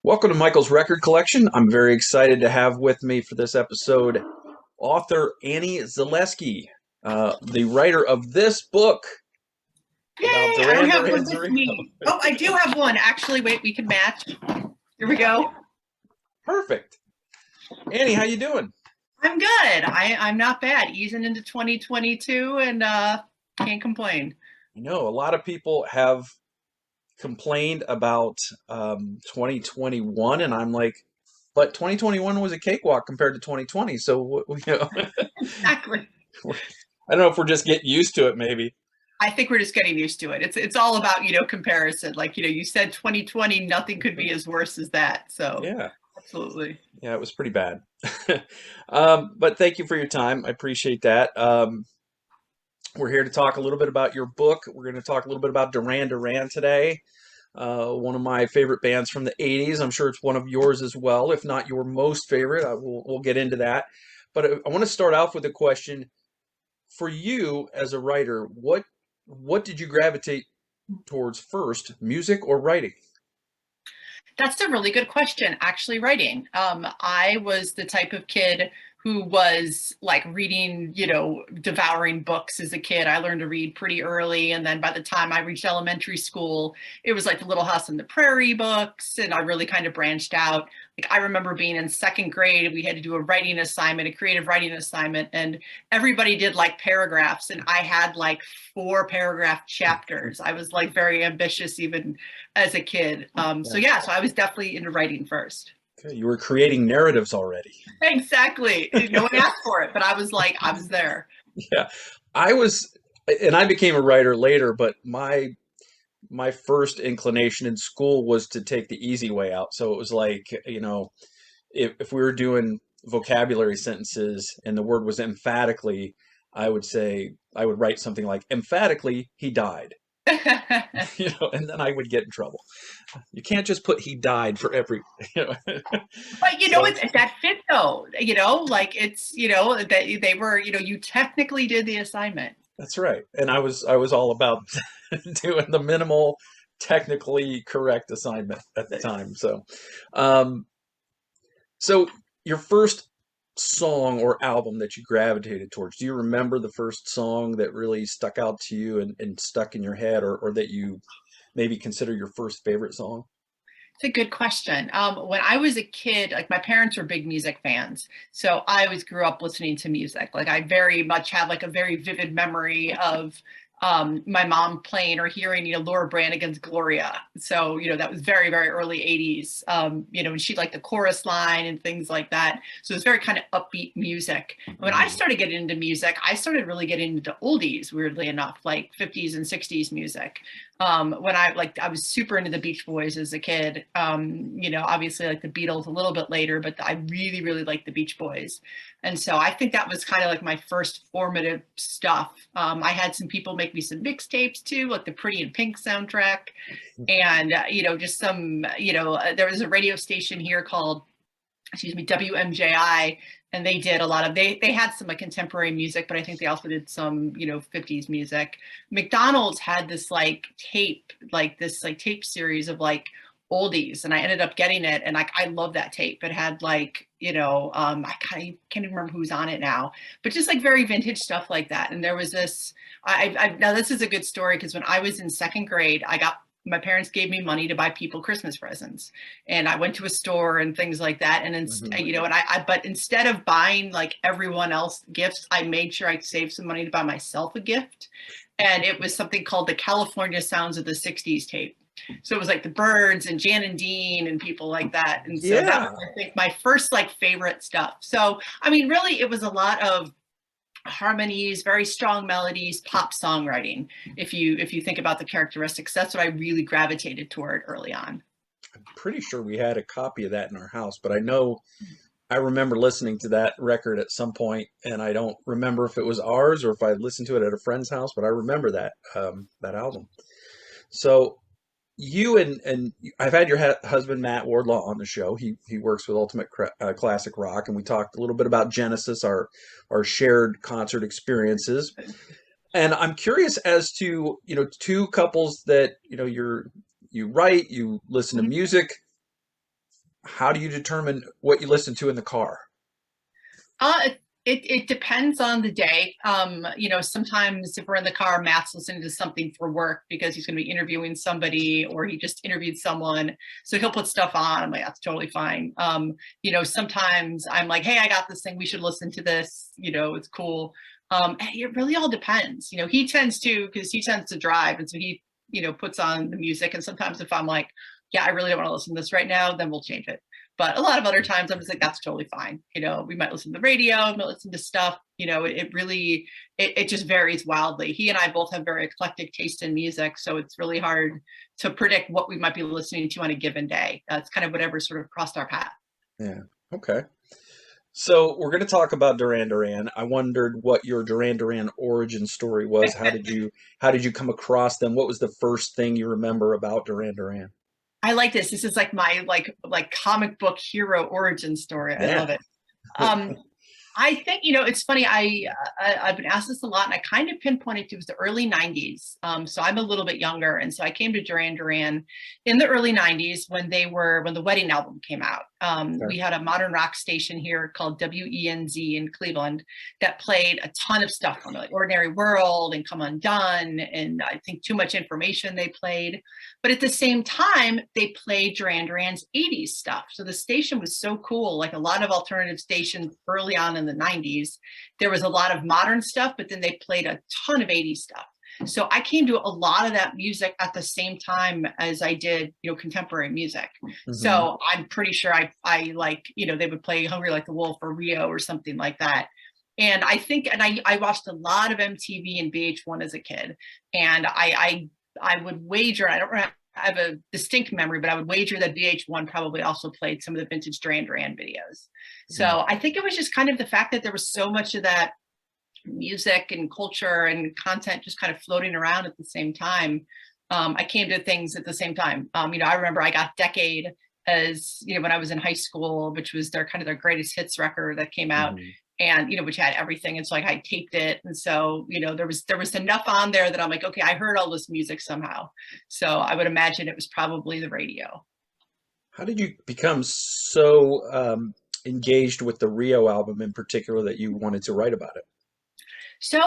Welcome to Michael's Record Collection. I'm very excited to have with me for this episode author Annie Zaleski, the writer of this book Yay! about I don't Duran have one Duran's with me. Oh, I do have one. Actually, wait, we can match. Here we go. Perfect. Annie, how you doing? I'm good. I'm not bad. Easing into 2022 and can't complain. I know a lot of people have complained about 2021, and I'm like, but 2021 was a cakewalk compared to 2020. So, Exactly. I don't know if we're just getting used to it, maybe. I think we're just getting used to it. It's all about, comparison. Like, you said 2020, nothing could be as worse as that. So Yeah. absolutely. Yeah, it was pretty bad. But thank you for your time. I appreciate that. We're here to talk a little bit about your book. We're going to talk a little bit about Duran Duran today. One of my favorite bands from the 80s. I'm sure it's one of yours as well, if not your most favorite. We'll get into that. But I want to start off with a question. For you as a writer, what did you gravitate towards first, music or writing? That's a really good question, actually, writing. I was the type of kid who was like reading, devouring books as a kid. I learned to read pretty early. And then by the time I reached elementary school, it was like the Little House on the Prairie books. And I really kind of branched out. Like I remember being in second grade, we had to do a writing assignment, a creative writing assignment, and everybody did like paragraphs. And I had like 4 paragraph chapters. I was like very ambitious even as a kid. So I was definitely into writing first. Okay, you were creating narratives already. Exactly. No one asked for it, but I was like, I was there. Yeah, I was, and I became a writer later, but my first inclination in school was to take the easy way out. So it was like, if we were doing vocabulary sentences and the word was emphatically, I would write something like emphatically he died. And then I would get in trouble. You can't just put he died for every, you know. But So that fit though, like it's, that they were, you technically did the assignment. that's right. And I was all about doing the minimal, technically correct assignment at the time. Um, so your first song or album that you gravitated towards, do you remember the first song that really stuck out to you and stuck in your head, or that you maybe consider your first favorite song? It's a good question. When I was a kid, like my parents were big music fans, so I always grew up listening to music. Like I very much have like a very vivid memory of my mom playing or hearing, Laura Branigan's Gloria. So, that was very, very early 80s, and she liked the chorus line and things like that. So it was very kind of upbeat music. When I Mhm. started getting into music, I started really getting into oldies, weirdly enough, like 50s and 60s music. When I was super into the Beach Boys as a kid. Obviously like the Beatles a little bit later, but I really, really liked the Beach Boys. And so I think that was kind of like my first formative stuff. I had some people make me some mixtapes too, like the Pretty in Pink soundtrack. And, just some, there was a radio station here called, excuse me, WMJI, and they did a lot of, they had some like contemporary music, but I think they also did some, 50s music. McDonald's had this like tape series of like oldies, and I ended up getting it, and like I love that tape. It had like, I can't even remember who's on it now, but just like very vintage stuff like that. And there was this, now this is a good story because when I was in second grade, my parents gave me money to buy people Christmas presents, and I went to a store and things like that. And Mhm. but instead of buying like everyone else gifts, I made sure I saved some money to buy myself a gift. And it was something called the California Sounds of the 60s tape. So it was like the Birds and Jan and Dean and people like that. And so that Yeah. was, I think, my first like favorite stuff. So, I mean, really, it was a lot of harmonies, very strong melodies, pop songwriting. If you think about the characteristics, that's what I really gravitated toward early on. Pretty sure we had a copy of that in our house, but I remember listening to that record at some point, and I don't remember if it was ours or if I listened to it at a friend's house, but I remember that album. So and I've had your husband Matt Wardlaw on the show. He works with Classic Rock, and we talked a little bit about Genesis, our shared concert experiences. And I'm curious as to, two couples that, you write, you listen to music. how do you determine what you listen to in the car? It depends on the day. Sometimes if we're in the car, Matt's listening to something for work because he's going to be interviewing somebody, or he just interviewed someone. So he'll put stuff on. I'm like, that's totally fine. Sometimes I'm like, hey, I got this thing. We should listen to this. It's cool. It really all depends. He tends to, because he tends to drive. And so he, puts on the music. And sometimes if I'm like, yeah, I really don't want to listen to this right now, then we'll change it. But a lot of other times I'm just like, that's totally fine. We might listen to the radio, we might listen to stuff, it really, it just varies wildly. He and I both have very eclectic taste in music. So it's really hard to predict what we might be listening to on a given day. It's kind of whatever sort of crossed our path. Yeah. Okay. So we're going to talk about Duran Duran. I wondered what your Duran Duran origin story was. How did you come across them? What was the first thing you remember about Duran Duran? I like this. This is like my like comic book hero origin story. I Yeah. love it. Um, I think, it's funny. I've been asked this a lot, and I kind of pinpointed it was the early 90s. So I'm a little bit younger. And so I came to Duran Duran in the early 90s when the Wedding album came out. We had a modern rock station here called WENZ in Cleveland that played a ton of stuff on it, like Ordinary World and Come Undone, and I think Too Much Information they played. But at the same time, they played Duran Duran's 80s stuff. So the station was so cool. Like a lot of alternative stations early on in the 90s, there was a lot of modern stuff, but then they played a ton of 80s stuff. So I came to a lot of that music at the same time as I did, contemporary music. Mm-hmm. So I'm pretty sure I like, they would play Hungry Like the Wolf or Rio or something like that. And I think, and I watched a lot of MTV and VH1 as a kid. And I would wager, I don't remember, I have a distinct memory, but I would wager that VH1 probably also played some of the vintage Duran Duran videos. So I think it was just kind of the fact that there was so much of that music and culture and content just kind of floating around at the same time. I came to things at the same time. I remember I got Decade as, when I was in high school, which was their kind of their greatest hits record that came out. Mm-hmm. And which had everything, and so like I taped it, and so there was enough on there that I'm like, okay, I heard all this music somehow. So I would imagine it was probably the radio. How did you become so engaged with the Rio album in particular that you wanted to write about it? So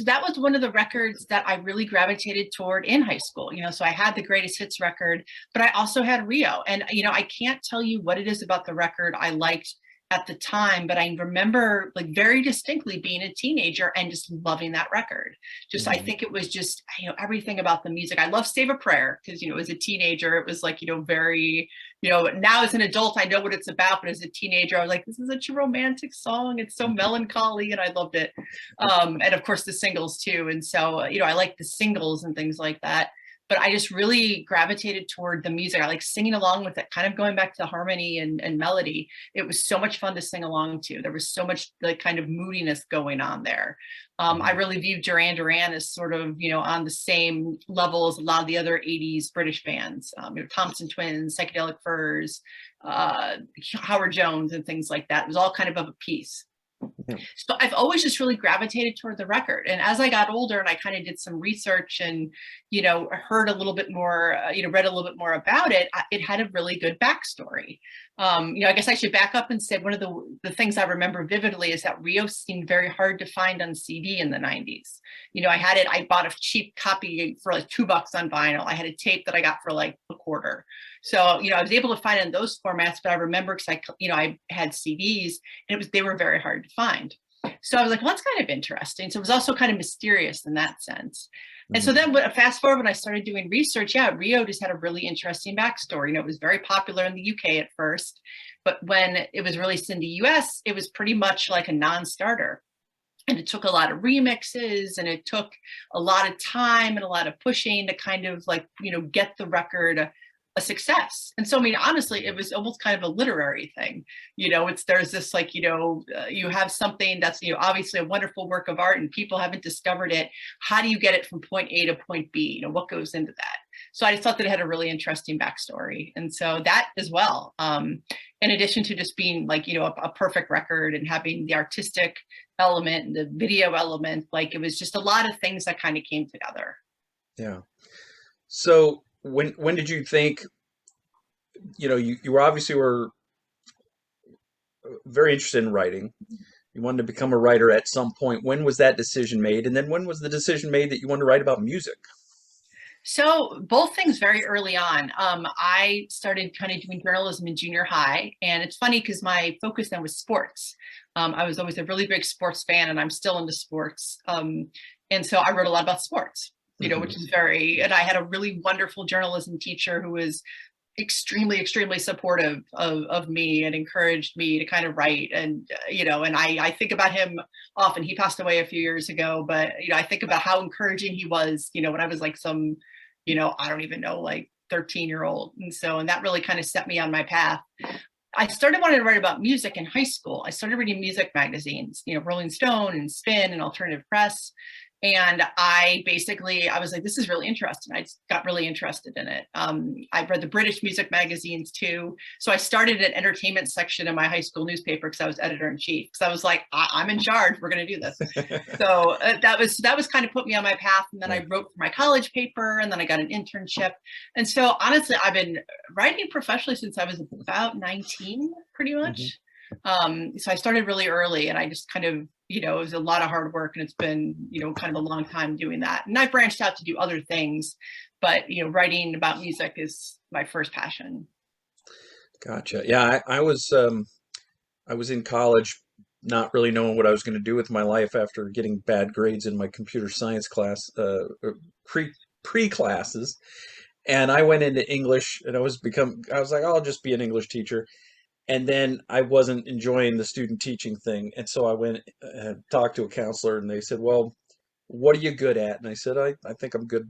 that was one of the records that I really gravitated toward in high school. So I had the greatest hits record, but I also had Rio, and I can't tell you what it is about the record I liked at the time, but I remember like very distinctly being a teenager and just loving that record. Just, I think it was just, everything about the music. I love Save a Prayer because, as a teenager, it was like, very, now as an adult, I know what it's about, but as a teenager, I was like, this is such a romantic song. It's so melancholy, and I loved it. And of course the singles too. And so, I like the singles and things like that. But I just really gravitated toward the music. I like singing along with it, kind of going back to harmony and melody. It was so much fun to sing along to. There was so much like kind of moodiness going on there. I really viewed Duran Duran as sort of, on the same level as a lot of the other 80s British bands, Thompson Twins, Psychedelic Furs, Howard Jones, and things like that. It was all kind of a piece. Yeah. So I've always just really gravitated toward the record. And as I got older and I kind of did some research and, heard a little bit more, read a little bit more about it, it had a really good backstory. I guess I should back up and say one of the things I remember vividly is that Rio seemed very hard to find on CD in the 90s. I bought a cheap copy for like $2 on vinyl. I had a tape that I got for like a quarter. So, I was able to find it in those formats, but I remember because I had CDs and they were very hard to find. So I was like, well, that's kind of interesting. So it was also kind of mysterious in that sense. And so then fast forward when I started doing research, Rio just had a really interesting backstory. It was very popular in the UK at first, but when it was released in the US, it was pretty much like a non-starter. And it took a lot of remixes, and it took a lot of time and a lot of pushing to kind of like, get the record a success. And so, I mean, honestly, it was almost kind of a literary thing. There's this like, you have something that's, obviously a wonderful work of art and people haven't discovered it. How do you get it from point A to point B? What goes into that? So I just thought that it had a really interesting backstory. And so that as well, in addition to just being like, a perfect record and having the artistic element and the video element, like it was just a lot of things that kind of came together. Yeah. So when did you think you were obviously were very interested in writing. You wanted to become a writer at some point. When was that decision made? And then when was the decision made that you wanted to write about music? So both things very early on. I started kind of doing journalism in junior high, and it's funny because my focus then was sports. I was always a really big sports fan, and I'm still into sports. And so I wrote a lot about sports, Hmm. which is very. And I had a really wonderful journalism teacher who was extremely supportive of me and encouraged me to kind of write. And and I think about him often. He passed away a few years ago, but I think about how encouraging he was, when I was like some, I don't even know, like 13-year-old. And that really kind of set me on my path. I started wanting to write about music in high school. I started reading music magazines, Rolling Stone and Spin and Alternative Press. And I was like, this is really interesting. I just got really interested in it. I read the British music magazines too. So I started an entertainment section in my high school newspaper because I was editor in chief. Because I was like, I'm in charge. We're going to do this. So that was kind of put me on my path. And then Yeah. I wrote for my college paper, and then I got an internship. And so honestly, I've been writing professionally since I was about 19, pretty Hmm. much. So I started really early, and I just kind of, it was a lot of hard work, and it's been, kind of a long time doing that. And I branched out to do other things, but, writing about music is my first passion. Gotcha. Yeah, I was in college, not really knowing what I was going to do with my life after getting bad grades in my computer science class, pre classes, and I went into English, and I was like, oh, I'll just be an English teacher. And then I wasn't enjoying the student teaching thing, and so I went and talked to a counselor, and they said, well, what are you good at? And I said, I think I'm good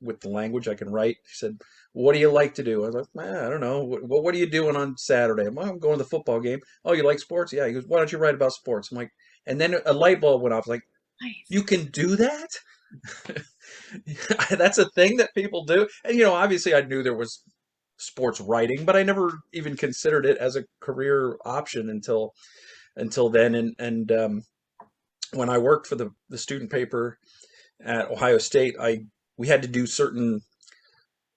with the language. I can write. He said, what do you like to do? I was like, I don't know. What are you doing on Saturday? I'm going to the football game. Oh, you like sports? Yeah. He goes, why don't you write about sports? I'm like, and then a light bulb went off. Like, you Nice. can do that? That's a thing that people do. And, obviously I knew there was sports writing, but I never even considered it as a career option until then. And when I worked for the student paper at Ohio State, I we had to do certain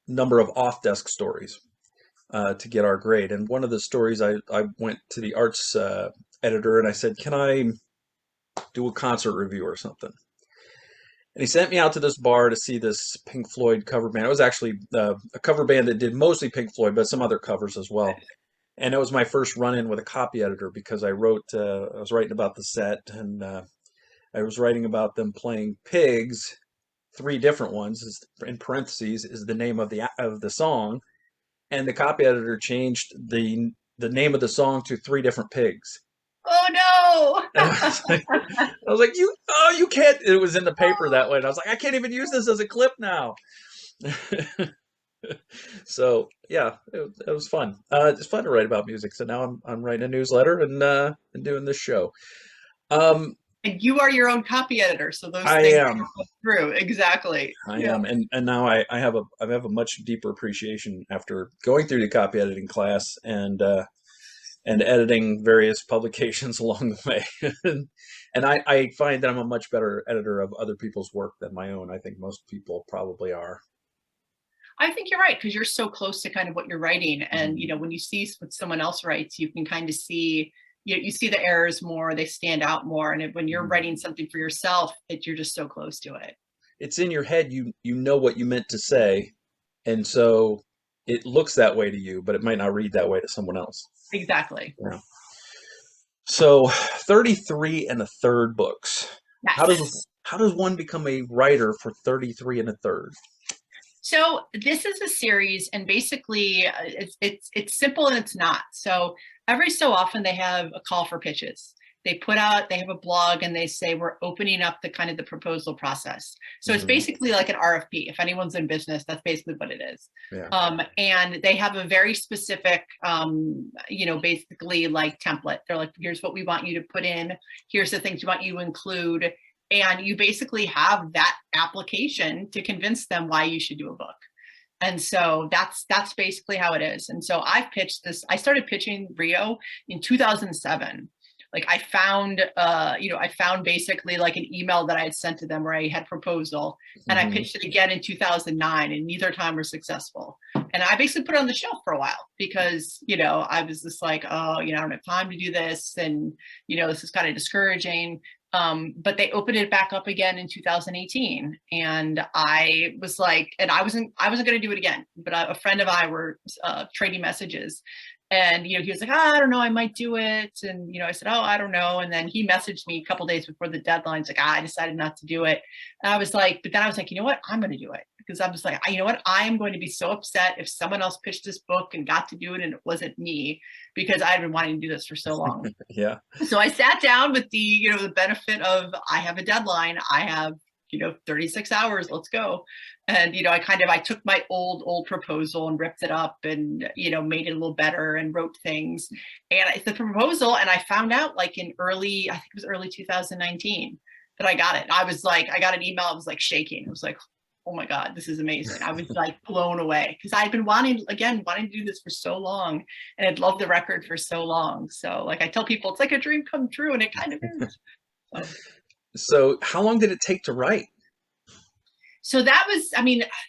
number of off-desk stories to get our grade. And one of the stories, I went to the arts editor and I said, can I do a concert review or something? And he sent me out to this bar to see this Pink Floyd cover band. It was actually a cover band that did mostly Pink Floyd, but some other covers as well. And it was my first run-in with a copy editor because I was writing about the set, and I was writing about them playing Pigs, three different ones, in parentheses, is the name of the song, and the copy editor changed the name of the song to three different pigs. Oh And no. I was like, you can't. It was in the paper that way, and I was like, I can't even use this as a clip now. So yeah, it was fun. It's fun to write about music. So now I'm writing a newsletter and doing this show. Um, And you are your own copy editor, so those I things am. go through. Exactly. I Yeah. am, and now I have a much deeper appreciation after going through the copy editing class and editing various publications along the way. And I find that I'm a much better editor of other people's work than my own. I think most people probably are. I think you're right, because you're so close to kind of what you're writing. And, Mhm. when you see what someone else writes, you can kind of see, you see the errors more, they stand out more. And when you're Mhm. writing something for yourself, you're just so close to it. It's in your head. You know what you meant to say, and so it looks that way to you, but it might not read that way to someone else. Exactly. Yeah. So 33 and a third books. How Yes. does one become a writer for 33 and a third? So this is a series, and basically, it's simple and it's not. So every so often they have a call for pitches. They have a blog, and they say we're opening up the kind of the proposal process. So it's Hmm. basically like an RFP. If anyone's in business, that's basically what it is. Yeah. And they have a very specific, basically like template. They're like, here's what we want you to put in. Here's the things we want you to include, and you basically have that application to convince them why you should do a book. And so that's basically how it is. And so I started pitching Rio in 2007. Like I found basically like an email that I had sent to them where I had proposal, and I Hmm. pitched it again in 2009, and neither time were successful. And I basically put it on the shelf for a while because, I was just like, oh, I don't have time to do this. And, this is kind of discouraging. But they opened it back up again in 2018. And I was like, and I wasn't going to do it again, but a friend of mine were trading messages. And, he was like, I don't know, I might do it. And, I said, oh, I don't know. And then he messaged me a couple days before the deadline. He's like, I decided not to do it. And I was like, but then I was like, you know what? I'm going to do it. Because I was like, you know what? I am going to be so upset if someone else pitched this book and got to do it and it wasn't me, because I've been wanting to do this for so long. Yeah. So I sat down with the benefit of, I have a deadline. I have, 36 hours, let's go. And, I took my old proposal and ripped it up and, made it a little better and wrote things. And it's the proposal. And I found out I think it was early 2019 that I got it. I was like, I got an email. I was like shaking. I was like, oh my God, this is amazing. I was like blown away because I'd been wanting to do this for so long, and I'd loved the record for so long. So I tell people, it's like a dream come true, and it kind of is. So how long did it take to write? So that was,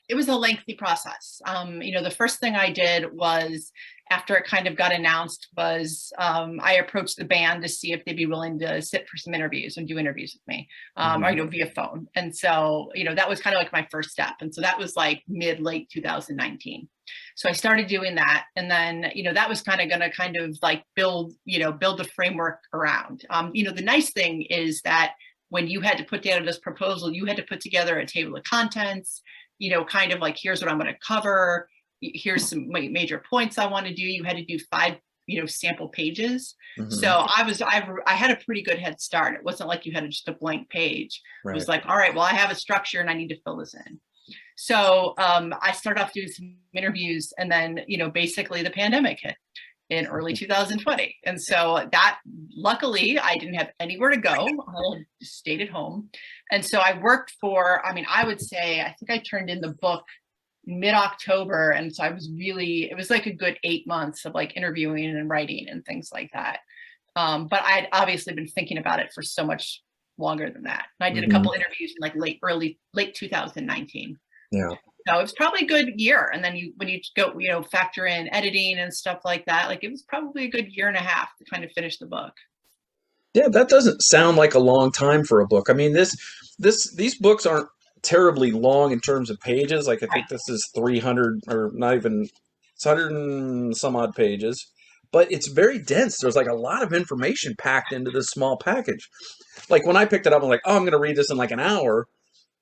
it was a lengthy process. The first thing I did was, after it kind of got announced, was I approached the band to see if they'd be willing to sit for some interviews and do interviews with me, or via phone. And so, that was kind of like my first step. And so that was like late 2019. So I started doing that. And then, that was kind of going to build the framework around. The nice thing is that when you had to put together this proposal, you had to put together a table of contents, kind of like, here's what I'm going to cover. Here's some major points I want to do. You had to do 5, sample pages. So I had a pretty good head start. It wasn't like you had just a blank page. Right. It was like, all right, well, I have a structure and I need to fill this in. So I started off doing some interviews, and then, basically the pandemic hit in early 2020. And so that, luckily, I didn't have anywhere to go. I stayed at home. And so I worked for, I would say, I think I turned in the book mid-October. And so it was like a good 8 months of interviewing and writing and things like that. But I'd obviously been thinking about it for so much longer than that. And I did a couple interviews in late 2019. Yeah. So it was probably a good year. And then when you go, factor in editing and stuff like that, it was probably a good year and a half to kind of finish the book. Yeah, that doesn't sound like a long time for a book. These books aren't terribly long in terms of pages. I think this is 300, or not even, it's 100 and some odd pages, but it's very dense. There's a lot of information packed into this small package. When I picked it up, I'm like, oh, I'm going to read this in an hour.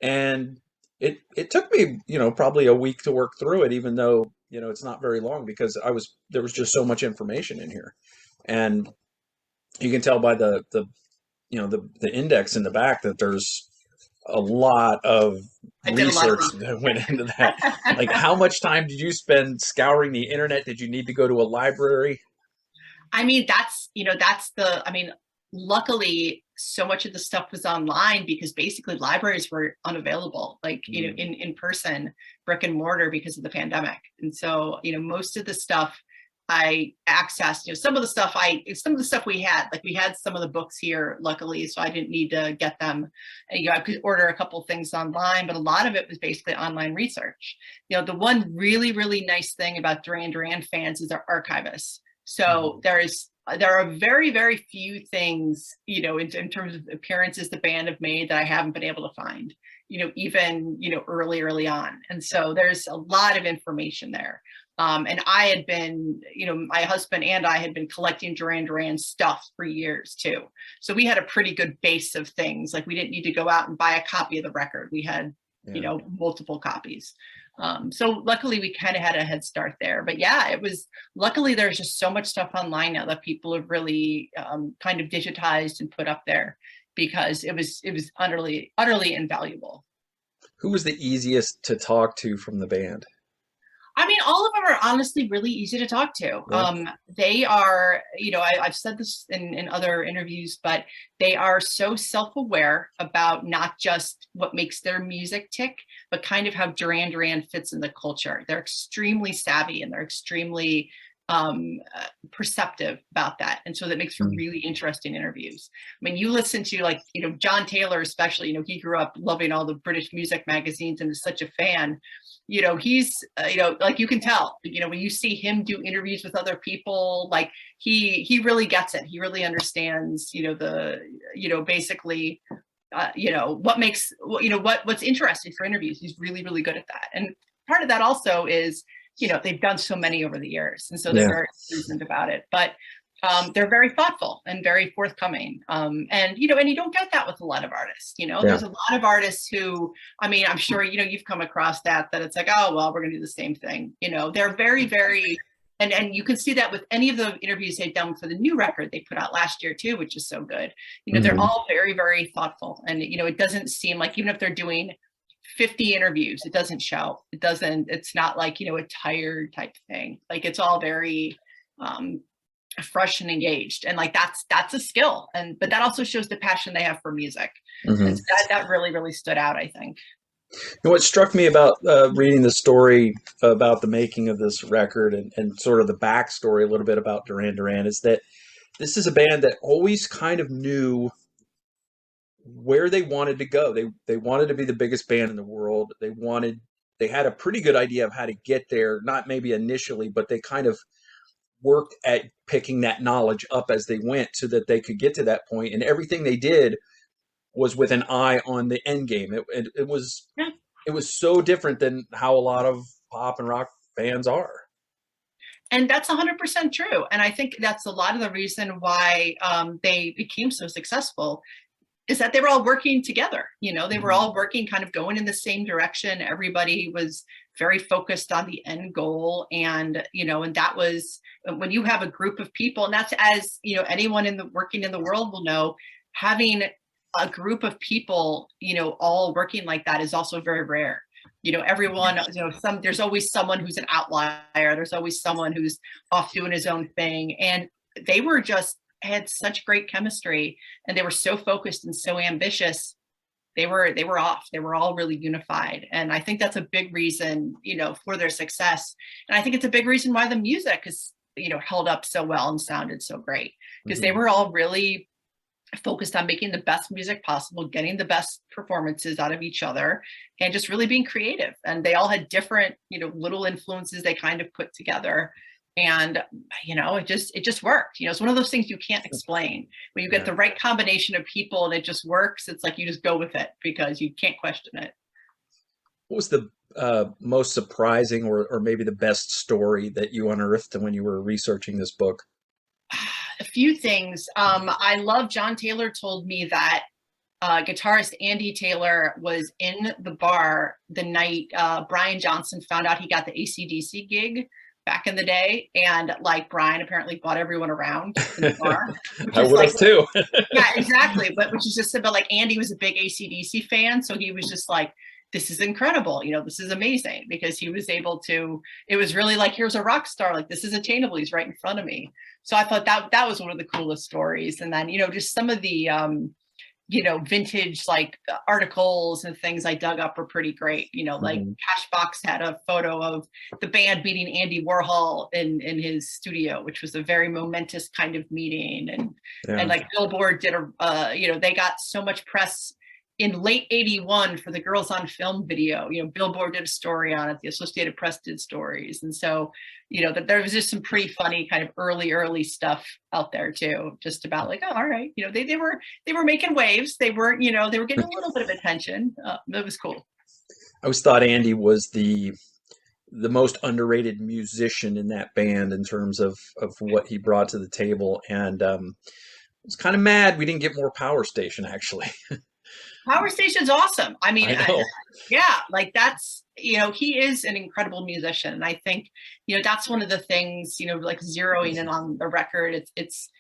And it took me, probably a week to work through it, even though, it's not very long, because there was just so much information in here. And you can tell by the index in the back that there's a lot of research that went into that. How much time did you spend scouring the internet? Did you need to go to a library? Luckily, so much of the stuff was online, because basically libraries were unavailable, in person, brick and mortar, because of the pandemic. And so, most of the stuff I accessed, some of the stuff we had, we had some of the books here, luckily, so I didn't need to get them. I could order a couple things online, but a lot of it was basically online research. The one really, really nice thing about Duran Duran fans is our archivists. So there are very, very few things, in terms of appearances the band have made that I haven't been able to find, even, early on. And so there's a lot of information there. And I had been, my husband and I had been collecting Duran Duran stuff for years too. So we had a pretty good base of things. We didn't need to go out and buy a copy of the record. We had, multiple copies. So luckily we kind of had a head start there. But yeah, luckily there's just so much stuff online now that people have really kind of digitized and put up there, because it was utterly invaluable. Who was the easiest to talk to from the band? All of them are honestly really easy to talk to. Yeah. They are, I've said this in other interviews, but they are so self-aware about not just what makes their music tick, but kind of how Duran Duran fits in the culture. They're extremely savvy, and they're extremely perceptive about that. And so that makes for Mm. really interesting interviews. I mean, you listen to like, John Taylor, especially, he grew up loving all the British music magazines and is such a fan. He's, like you can tell, when you see him do interviews with other people, like he really gets it. He really understands, basically, what makes, what's interesting for interviews. He's really, really good at that. And part of that also is, they've done so many over the years. And so they're Yeah. very seasoned about it, but they're very thoughtful and very forthcoming. And you don't get that with a lot of artists. Yeah. There's a lot of artists who, I mean, I'm sure, you've come across that it's like, oh, well, we're going to do the same thing. They're very, very, and you can see that with any of the interviews they've done for the new record they put out last year too, which is so good. They're Mhm. all very, very thoughtful. And, it doesn't seem like, even if they're doing 50 interviews, it doesn't show. It's not like, a tired type thing. Like it's all very fresh and engaged. And like, that's a skill. But that also shows the passion they have for music. Mhm. And so that really, really stood out, I think. And what struck me about reading the story about the making of this record and sort of the backstory a little bit about Duran Duran is that this is a band that always kind of knew where they wanted to go. They wanted to be the biggest band in the world. They had a pretty good idea of how to get there, not maybe initially, but they kind of worked at picking that knowledge up as they went so that they could get to that point. And everything they did was with an eye on the end game. It was Yeah. it was so different than how a lot of pop and rock bands are. And that's 100% true. And I think that's a lot of the reason why they became so successful is that they were all working together. They were all working, kind of going in the same direction. Everybody was very focused on the end goal. And, and that was when you have a group of people, and that's, as, anyone working in the world will know, having a group of people, all working like that is also very rare. Everyone, there's always someone who's an outlier. There's always someone who's off doing his own thing. And they were just had such great chemistry, and they were so focused and so ambitious. They were off. They were all really unified. And I think that's a big reason, for their success. And I think it's a big reason why the music is, held up so well and sounded so great, because they were all really focused on making the best music possible, getting the best performances out of each other, and just really being creative. And they all had different, little influences they kind of put together. And, it just worked. It's one of those things you can't explain. When you get the right combination of people and it just works, it's like you just go with it because you can't question it. What was the most surprising or maybe the best story that you unearthed when you were researching this book? A few things. I love John Taylor told me that guitarist Andy Taylor was in the bar the night Brian Johnson found out he got the AC/DC gig back in the day, and like Brian apparently bought everyone around in the bar. I would have too. Yeah, exactly. But which is just about like Andy was a big AC/DC fan, so he was just like, this is incredible, this is amazing, because he was able to, it was really like, here's a rock star, like this is attainable, he's right in front of me. So I thought that was one of the coolest stories. And then, just some of the vintage like articles and things I dug up were pretty great. Like Cashbox had a photo of the band meeting Andy Warhol in his studio, which was a very momentous kind of meeting. And like Billboard did they got so much press in late 81 for the Girls on Film video. Billboard did a story on it, the Associated Press did stories. And so, that there was just some pretty funny kind of early stuff out there too, just about like, oh, all right, they were making waves. They weren't, they were getting a little bit of attention. It was cool. I always thought Andy was the most underrated musician in that band in terms of what he brought to the table. And I was kind of mad we didn't get more Power Station, actually. Power Station's awesome. I mean, I like that's, he is an incredible musician. And I think, that's one of the things, like zeroing in on the record, it's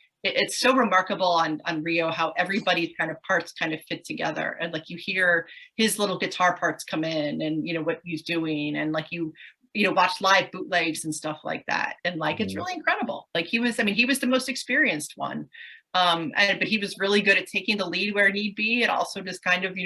so remarkable on Rio, how everybody's kind of parts kind of fit together. And like, you hear his little guitar parts come in and, what he's doing. And like, you watch live bootlegs and stuff like that. And like, it's really incredible. Like he was the most experienced one. But he was really good at taking the lead where need be, and also just kind of,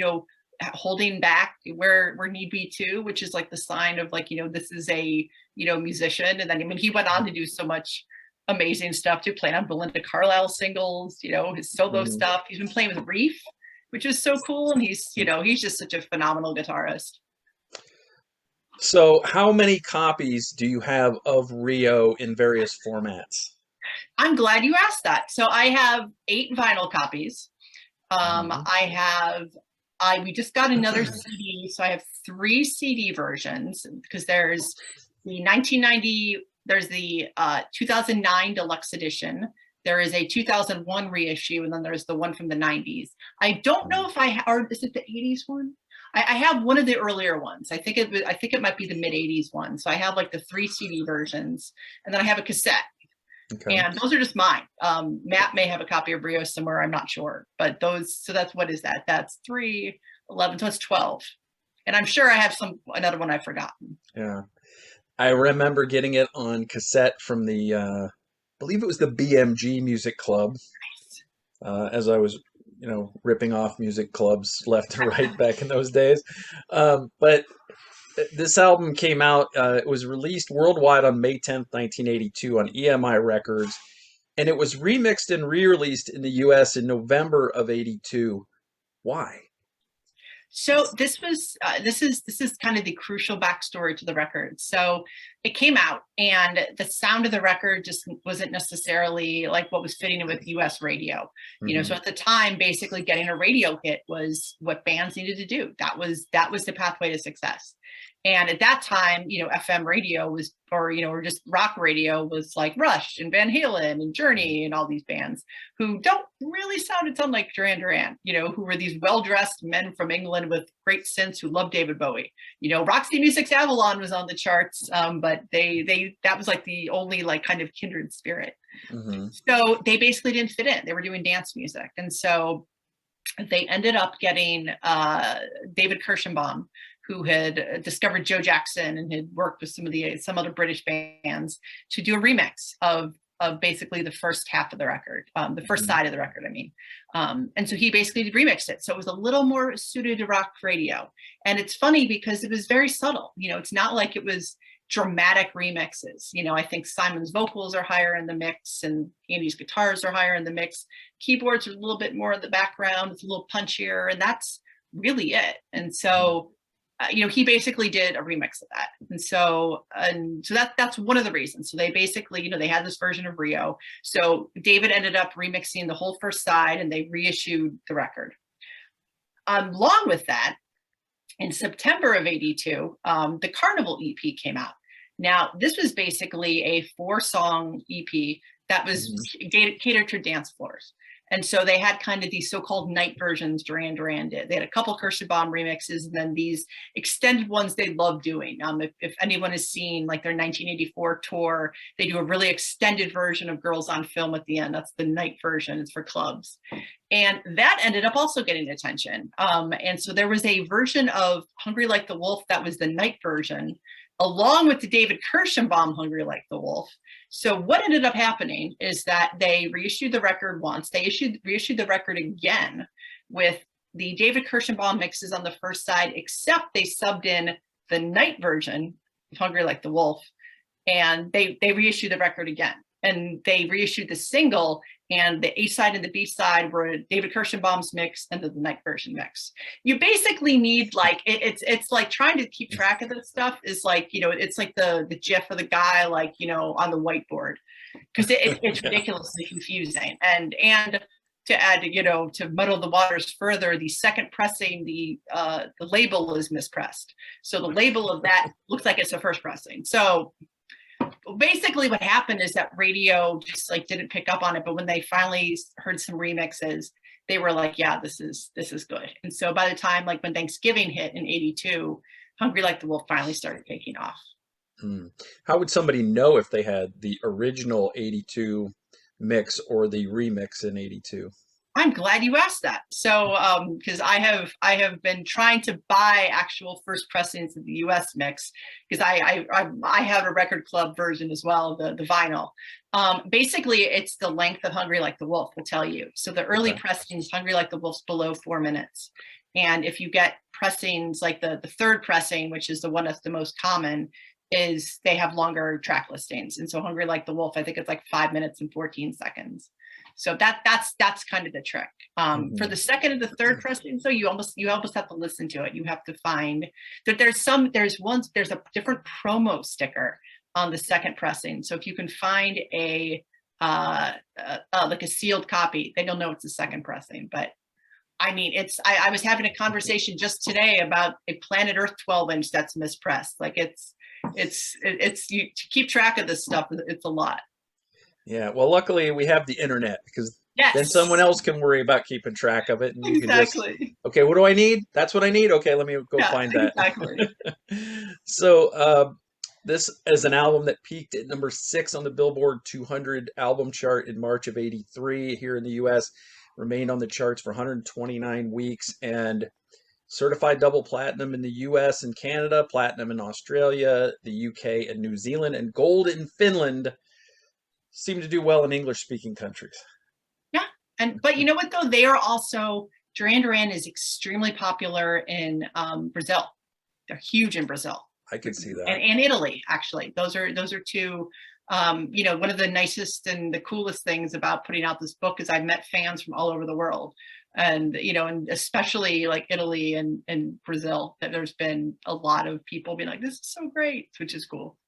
holding back where need be too, which is like the sign of like, this is a, musician. And then, I mean, he went on to do so much amazing stuff, to play on Belinda Carlisle singles, his solo Mhm. stuff. He's been playing with Reef, which is so cool. And he's just such a phenomenal guitarist. So, how many copies do you have of Rio in various formats? I'm glad you asked that. So I have 8 vinyl copies. Mhm. We just got another CD, so I have 3 CD versions, because there's the 1990, there's the 2009 deluxe edition, there is a 2001 reissue, and then there's the one from the 90s. I don't know if or is it the 80s one? I have one of the earlier ones. I think it might be the mid 80s one. So I have like the 3 CD versions, and then I have a cassette. Okay. And those are just mine. Matt may have a copy of Rio somewhere, I'm not sure. But so that's, what is that? That's 3, 11, so it's 12. And I'm sure I have another one I've forgotten. Yeah. I remember getting it on cassette from I believe it was the BMG Music Club, as I was, ripping off music clubs left and right back in those days. But this album came out, it was released worldwide on May 10th, 1982 on EMI Records, and it was remixed and re-released in the US in November of 82. Why? So this is kind of the crucial backstory to the record. So it came out, and the sound of the record just wasn't necessarily like what was fitting with US radio. So Hmm. at the time, basically getting a radio hit was what bands needed to do. That was the pathway to success. And at that time, FM radio was, or just rock radio was like Rush and Van Halen and Journey and all these bands who don't really sound like Duran Duran, who were these well-dressed men from England with great synths who loved David Bowie. Roxy Music's Avalon was on the charts, but that was like the only like kind of kindred spirit. Hmm. So they basically didn't fit in. They were doing dance music, and so they ended up getting David Kirschenbaum, who had discovered Joe Jackson and had worked with some other British bands, to do a remix of basically the first half of the record, the first side of the record, I mean. And so he basically remixed it. So it was a little more suited to rock radio. And it's funny because it was very subtle. It's not like it was dramatic remixes. I think Simon's vocals are higher in the mix, and Andy's guitars are higher in the mix. Keyboards are a little bit more in the background. It's a little punchier, and that's really it. And so he basically did a remix of that. And so that's one of the reasons. So they basically, they had this version of Rio. So David ended up remixing the whole first side, and they reissued the record. Along with that, in September of 82, the Carnival EP came out. Now, this was basically a 4-song EP that was catered to dance floors. And so they had kind of these so-called night versions Duran Duran did. They had a couple Kirschenbaum remixes, and then these extended ones they love doing. If anyone has seen like their 1984 tour, they do a really extended version of Girls on Film at the end. That's the night version. It's for clubs. And that ended up also getting attention. And so there was a version of Hungry Like the Wolf that was the night version, along with the David Kirschenbaum Hungry Like the Wolf. So what ended up happening is that they reissued the record once. They reissued the record again with the David Kirschenbaum mixes on the first side, except they subbed in the night version of Hungry Like the Wolf, and they reissued the record again. And they reissued the single, and the A side and the B side were David Kirschenbaum's mix and the night version mix. You basically need like it's like trying to keep track of this stuff is like it's like the GIF of the guy like on the whiteboard, because it's ridiculously confusing. And to add to muddle the waters further, the second pressing, the label is mispressed, so the label of that looks like it's the first pressing. So basically what happened is that radio just like didn't pick up on it, but when they finally heard some remixes, they were like, yeah, this is good. And so by the time like when Thanksgiving hit in 82, Hungry Like the Wolf finally started taking off. How would somebody know if they had the original 82 mix or the remix in 82? I'm glad you asked that. So, because I have been trying to buy actual first pressings of the U.S. mix, because I have a record club version as well, the vinyl. Basically, it's the length of Hungry Like the Wolf will tell you. So the early pressings, Hungry Like the Wolf's below 4 minutes, And if you get pressings like the third pressing, which is the one that's the most common, is they have longer track listings. And so Hungry Like the Wolf, I think it's like 5 minutes and 14 seconds. So that's kind of the trick. For the second and the third pressing, so you almost have to listen to it. You have to find that there's a different promo sticker on the second pressing. So if you can find a like a sealed copy, then you'll know it's the second pressing. But I mean, I was having a conversation just today about a Planet Earth 12-inch that's mispressed. Like it's you to keep track of this stuff. It's a lot. Yeah. Well, luckily we have the internet, because then Yes, someone else can worry about keeping track of it, and you can just, exactly. okay, what do I need? That's what I need. Okay, let me go Yeah, find that. exactly. So, this is an album that peaked at number 6 on the Billboard 200 album chart in March of '83 here in the US, remained on the charts for 129 weeks, and certified double platinum in the US and Canada, platinum in Australia, the UK, and New Zealand, and gold in Finland. Seem to do well in English-speaking countries. Yeah, but you know what though? They are also Duran Duran is extremely popular in Brazil. They're huge in Brazil. I could see that. And Italy, actually. Those are two, one of the nicest and the coolest things about putting out this book is I've met fans from all over the world. And, and especially like Italy and Brazil, that there's been a lot of people being like, this is so great, which is cool.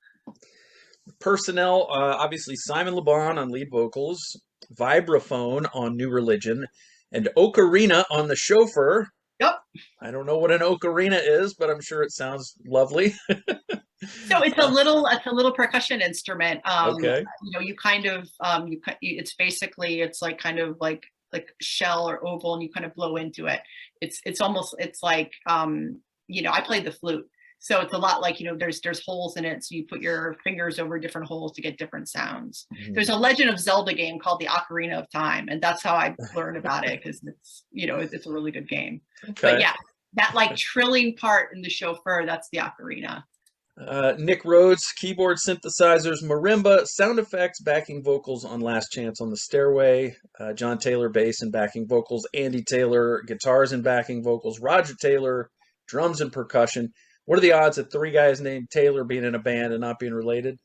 Personnel, obviously Simon Le Bon on lead vocals, vibraphone on New Religion, and ocarina on the chauffeur. Yep. I don't know what an ocarina is, but I'm sure it sounds lovely. So it's a little percussion instrument. Okay. You kind of it's basically it's like kind of like shell or oval, and you kind of blow into it. It's almost like I played the flute. So it's a lot like, there's holes in it. So you put your fingers over different holes to get different sounds. Mm-hmm. There's a Legend of Zelda game called the Ocarina of Time. And that's how I learned about it, because it's a really good game. Okay. But yeah, that like trilling part in the chauffeur, that's the ocarina. Nick Rhodes, keyboard, synthesizers, marimba, sound effects, backing vocals on Last Chance on the Stairway. John Taylor, bass and backing vocals. Andy Taylor, guitars and backing vocals. Roger Taylor, drums and percussion. What are the odds of 3 guys named Taylor being in a band and not being related?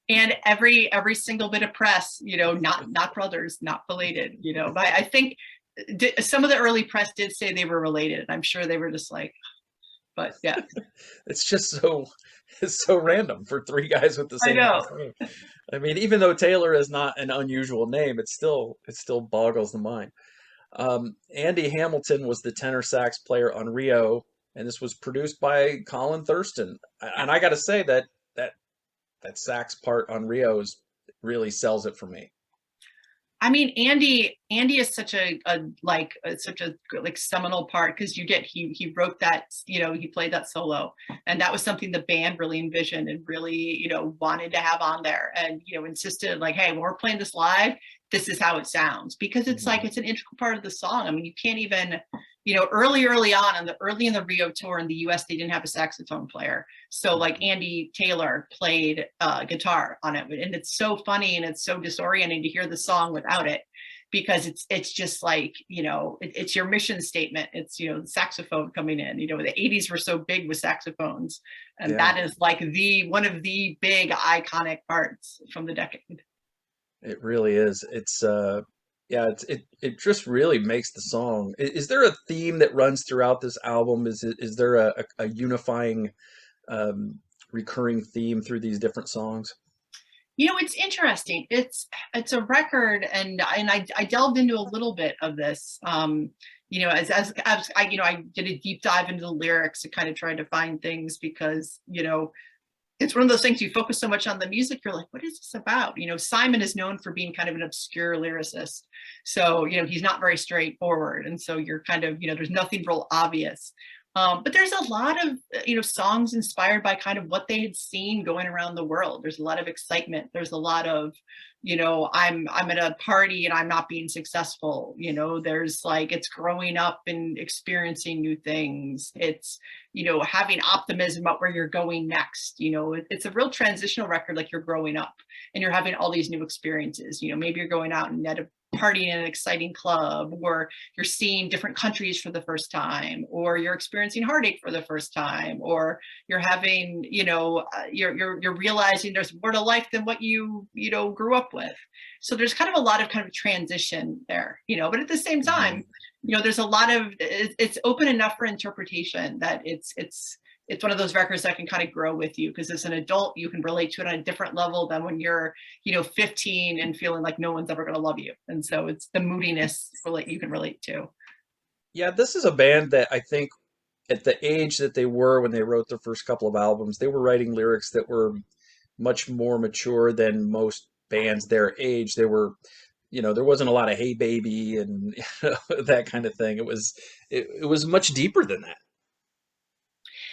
And every single bit of press, not brothers, not related, But I think some of the early press did say they were related. I'm sure they were just like, but yeah. It's just so random for 3 guys with the same name. I mean, even though Taylor is not an unusual name, it still boggles the mind. Andy Hamilton was the tenor sax player on Rio, and this was produced by Colin Thurston. And I got to say that sax part on Rio really sells it for me. I mean, Andy is such a seminal part, because he wrote that, he played that solo, and that was something the band really envisioned and really, wanted to have on there, and, insisted like, hey, when we're playing this live, this is how it sounds, because it's like, it's an integral part of the song. I mean, you can't even, early on early in the Rio tour in the US, they didn't have a saxophone player. So like Andy Taylor played guitar on it. And it's so funny and it's so disorienting to hear the song without it, because it's just like, it's your mission statement. It's, the saxophone coming in, the 80s were so big with saxophones. And that is like one of the big iconic parts from the decade. It really is. It's it just really makes the song. Is there a theme that runs throughout this album? Is there a unifying recurring theme through these different songs? It's interesting. It's a record, and I delved into a little bit of this. As I did a deep dive into the lyrics to kind of try to find things, because it's one of those things, you focus so much on the music, you're like, what is this about? Simon is known for being kind of an obscure lyricist. So, he's not very straightforward. And so you're kind of, there's nothing real obvious. But there's a lot of, songs inspired by kind of what they had seen going around the world. There's a lot of excitement. There's a lot of, I'm at a party and I'm not being successful. There's like, it's growing up and experiencing new things. It's, having optimism about where you're going next. It's a real transitional record, like you're growing up and you're having all these new experiences. Maybe you're going out and at a party in an exciting club, or you're seeing different countries for the first time, or you're experiencing heartache for the first time, or you're having, you're realizing there's more to life than what you grew up with. So there's kind of a lot of transition there, but at the same time, there's a lot of, it's open enough for interpretation that it's one of those records that can kind of grow with you, because as an adult, you can relate to it on a different level than when you're, 15 and feeling like no one's ever going to love you. And so it's the moodiness you can relate to. Yeah, this is a band that I think at the age that they were when they wrote their first couple of albums, they were writing lyrics that were much more mature than most bands their age. They were, there wasn't a lot of "Hey baby" and that kind of thing. It was much deeper than that.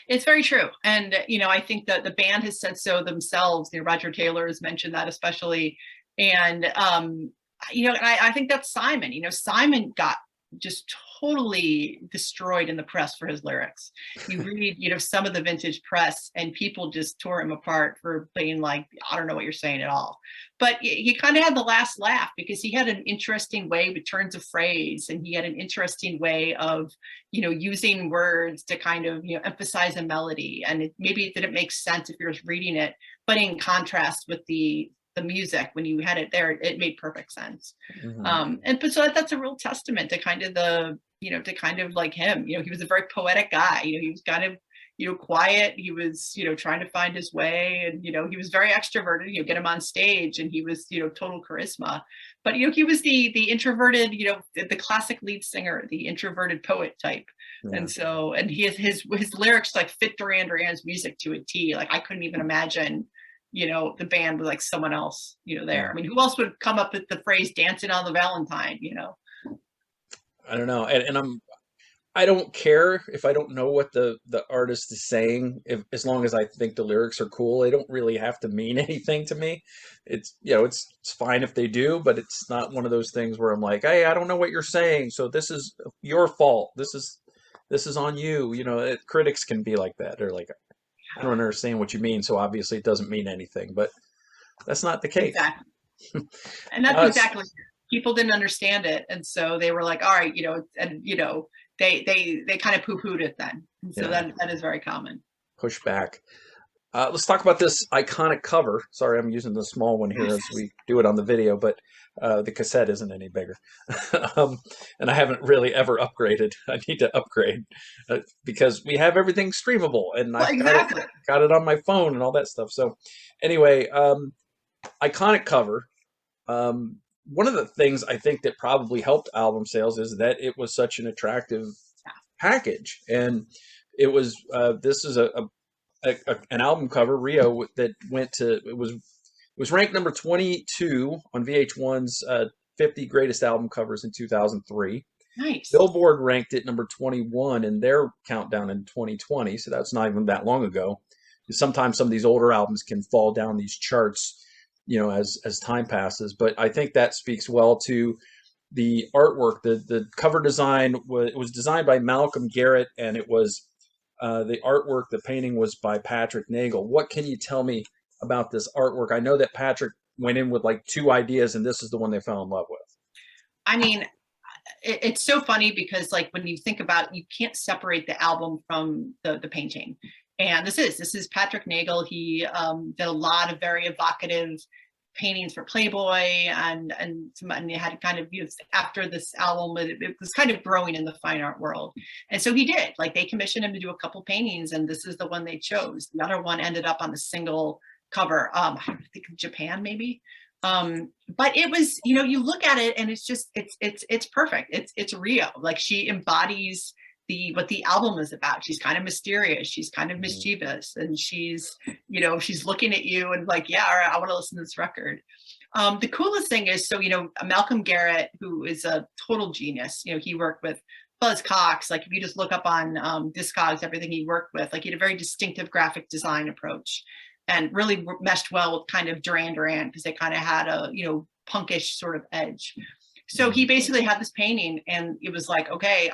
It's very true. And, I think that the band has said so themselves. Roger Taylor has mentioned that especially. And, and I think that's Simon. Simon got just totally destroyed in the press for his lyrics. You read, some of the vintage press, and people just tore him apart for being like, I don't know what you're saying at all. But he kind of had the last laugh, because he had an interesting way with turns of phrase, and he had an interesting way of, using words to kind of, emphasize a melody. And maybe it didn't make sense if you're just reading it, but in contrast with the music, when you had it there, it made perfect sense. But so that's a real testament to kind of to kind of like him. He was a very poetic guy. He was kind of quiet. He was trying to find his way, and he was very extroverted. Get him on stage and he was total charisma. But he was the introverted, the classic lead singer, the introverted poet type. Yeah. And his lyrics like fit Duran Duran's music to a T. Like, I couldn't even imagine the band with like someone else, there. I mean, who else would come up with the phrase "dancing on the Valentine"? I don't know. I don't care if I don't know what the artist is saying, as long as I think the lyrics are cool. They don't really have to mean anything to me. It's, it's fine if they do, but it's not one of those things where I'm like, hey, I don't know what you're saying, so this is your fault. This is on you. Critics can be like that. They're like, I don't understand what you mean, so obviously it doesn't mean anything. But that's not the case. Exactly. And that's exactly, people didn't understand it, and so they were like, all right, and they kind of poo-pooed it then. And so that is very common. Push back. Let's talk about this iconic cover. Sorry, I'm using the small one here as we do it on the video, but the cassette isn't any bigger. And I haven't really ever upgraded. I need to upgrade because we have everything streamable, and I've got it on my phone and all that stuff. So anyway, iconic cover. One of the things I think that probably helped album sales is that it was such an attractive package. And it was, this is an album cover, Rio, that it was ranked number 22 on VH1's 50 Greatest Album Covers in 2003. Nice. Billboard ranked it number 21 in their countdown in 2020. So that's not even that long ago. Sometimes some of these older albums can fall down these charts, as time passes. But I think that speaks well to the artwork. The cover design was designed by Malcolm Garrett, and it was the artwork, the painting was by Patrick Nagel. What can you tell me about this artwork? I know that Patrick went in with like 2 ideas, and this is the one they fell in love with. I mean, it's so funny because like when you think about, you can't separate the album from the painting. And this is Patrick Nagel. He did a lot of very evocative paintings for Playboy, and he had kind of, after this album, it was kind of growing in the fine art world. And so he did, like, they commissioned him to do a couple paintings, and this is the one they chose. The other one ended up on the single cover, I think Japan maybe. But it was, you look at it and it's just, it's perfect. It's Rio. Like, she embodies what the album is about. She's kind of mysterious, she's kind of mischievous, and she's looking at you and like, yeah, all right, I want to listen to this record. The coolest thing is, so Malcolm Garrett, who is a total genius, he worked with Buzz Cox. Like, if you just look up on Discogs, everything he worked with, like, he had a very distinctive graphic design approach. and really meshed well with kind of Duran Duran because they kind of had a, punkish sort of edge. So he Mhm. basically had this painting and it was like, okay,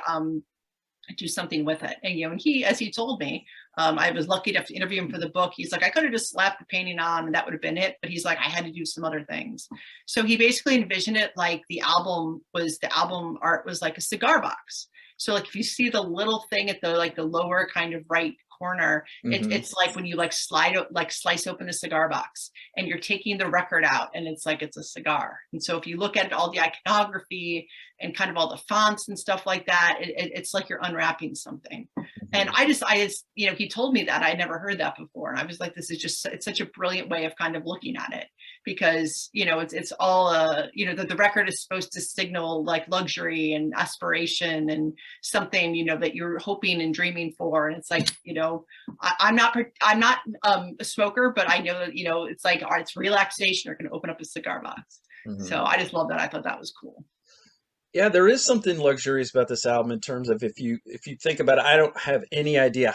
do something with it. And he, as he told me, I was lucky enough to interview him for the book. He's like, I could have just slapped the painting on and that would have been it. But he's like, I had to do some other things. So he basically envisioned it like the album art was like a cigar box. So like if you see the little thing at the lower kind of right corner, Mhm. it's like when you slice open a cigar box and you're taking the record out and it's like it's a cigar. And so if you look at all the iconography and kind of all the fonts and stuff like that, it's like you're unwrapping something. And Mhm. he told me that I'd never heard that before. And I was like, it's such a brilliant way of kind of looking at it because, it's all, the record is supposed to signal like luxury and aspiration and something, that you're hoping and dreaming for. And it's like, I'm not a smoker, but I know that, it's like, all right, it's relaxation. You're going to open up a cigar box. Mhm. So I just love that. I thought that was cool. Yeah, there is something luxurious about this album in terms of if you think about it, I don't have any idea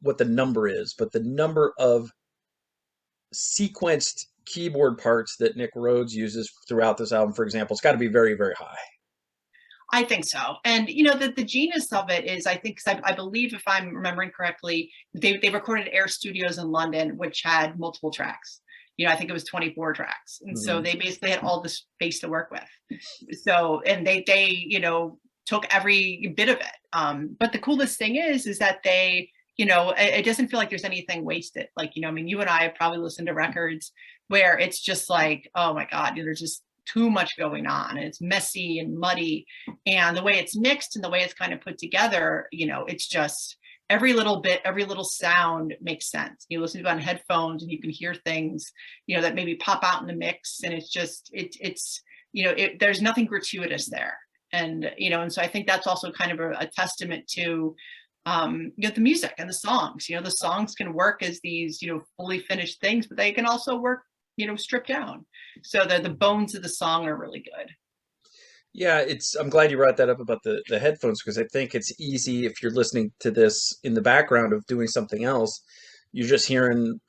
what the number is, but the number of sequenced keyboard parts that Nick Rhodes uses throughout this album, for example, it's got to be very, very high. I think so. And the genius of it is, I think, 'cause I believe if I'm remembering correctly, they recorded at Air Studios in London, which had multiple tracks. I think it was 24 tracks. And so Mhm. they basically had all the space to work with. So, and they took every bit of it. But the coolest thing is that it doesn't feel like there's anything wasted. Like, I mean, you and I have probably listened to records where it's just like, oh my God, there's just too much going on and it's messy and muddy, and the way it's mixed and the way it's kind of put together, it's just every little bit, every little sound makes sense. You listen to it on headphones and you can hear things that maybe pop out in the mix, and it's just there's nothing gratuitous there. And so I think that's also kind of a testament to the music and the songs. The songs can work as these fully finished things, but they can also work stripped down, so the bones of the song are really good. Yeah, I'm glad you brought that up about the headphones because I think it's easy if you're listening to this in the background of doing something else, you're just hearing,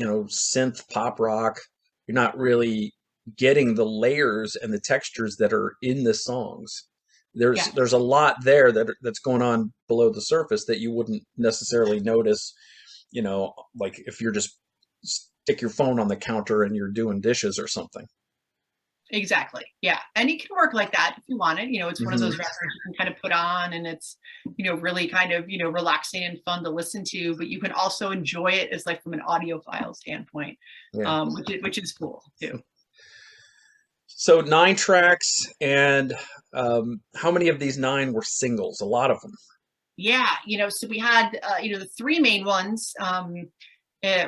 synth pop rock. You're not really getting the layers and the textures that are in the songs. There's Yes, a lot there that's going on below the surface that you wouldn't necessarily notice, like if you're just stick your phone on the counter and you're doing dishes or something. exactly. Yeah, and it can work like that if you want it. It's one of Hmm. those records you can kind of put on, and it's really kind of relaxing and fun to listen to. But you can also enjoy it as like from an audiophile standpoint, Yeah. which is cool too. So 9 tracks, and how many of these 9 were singles? A lot of them. Yeah, so we had the three main ones.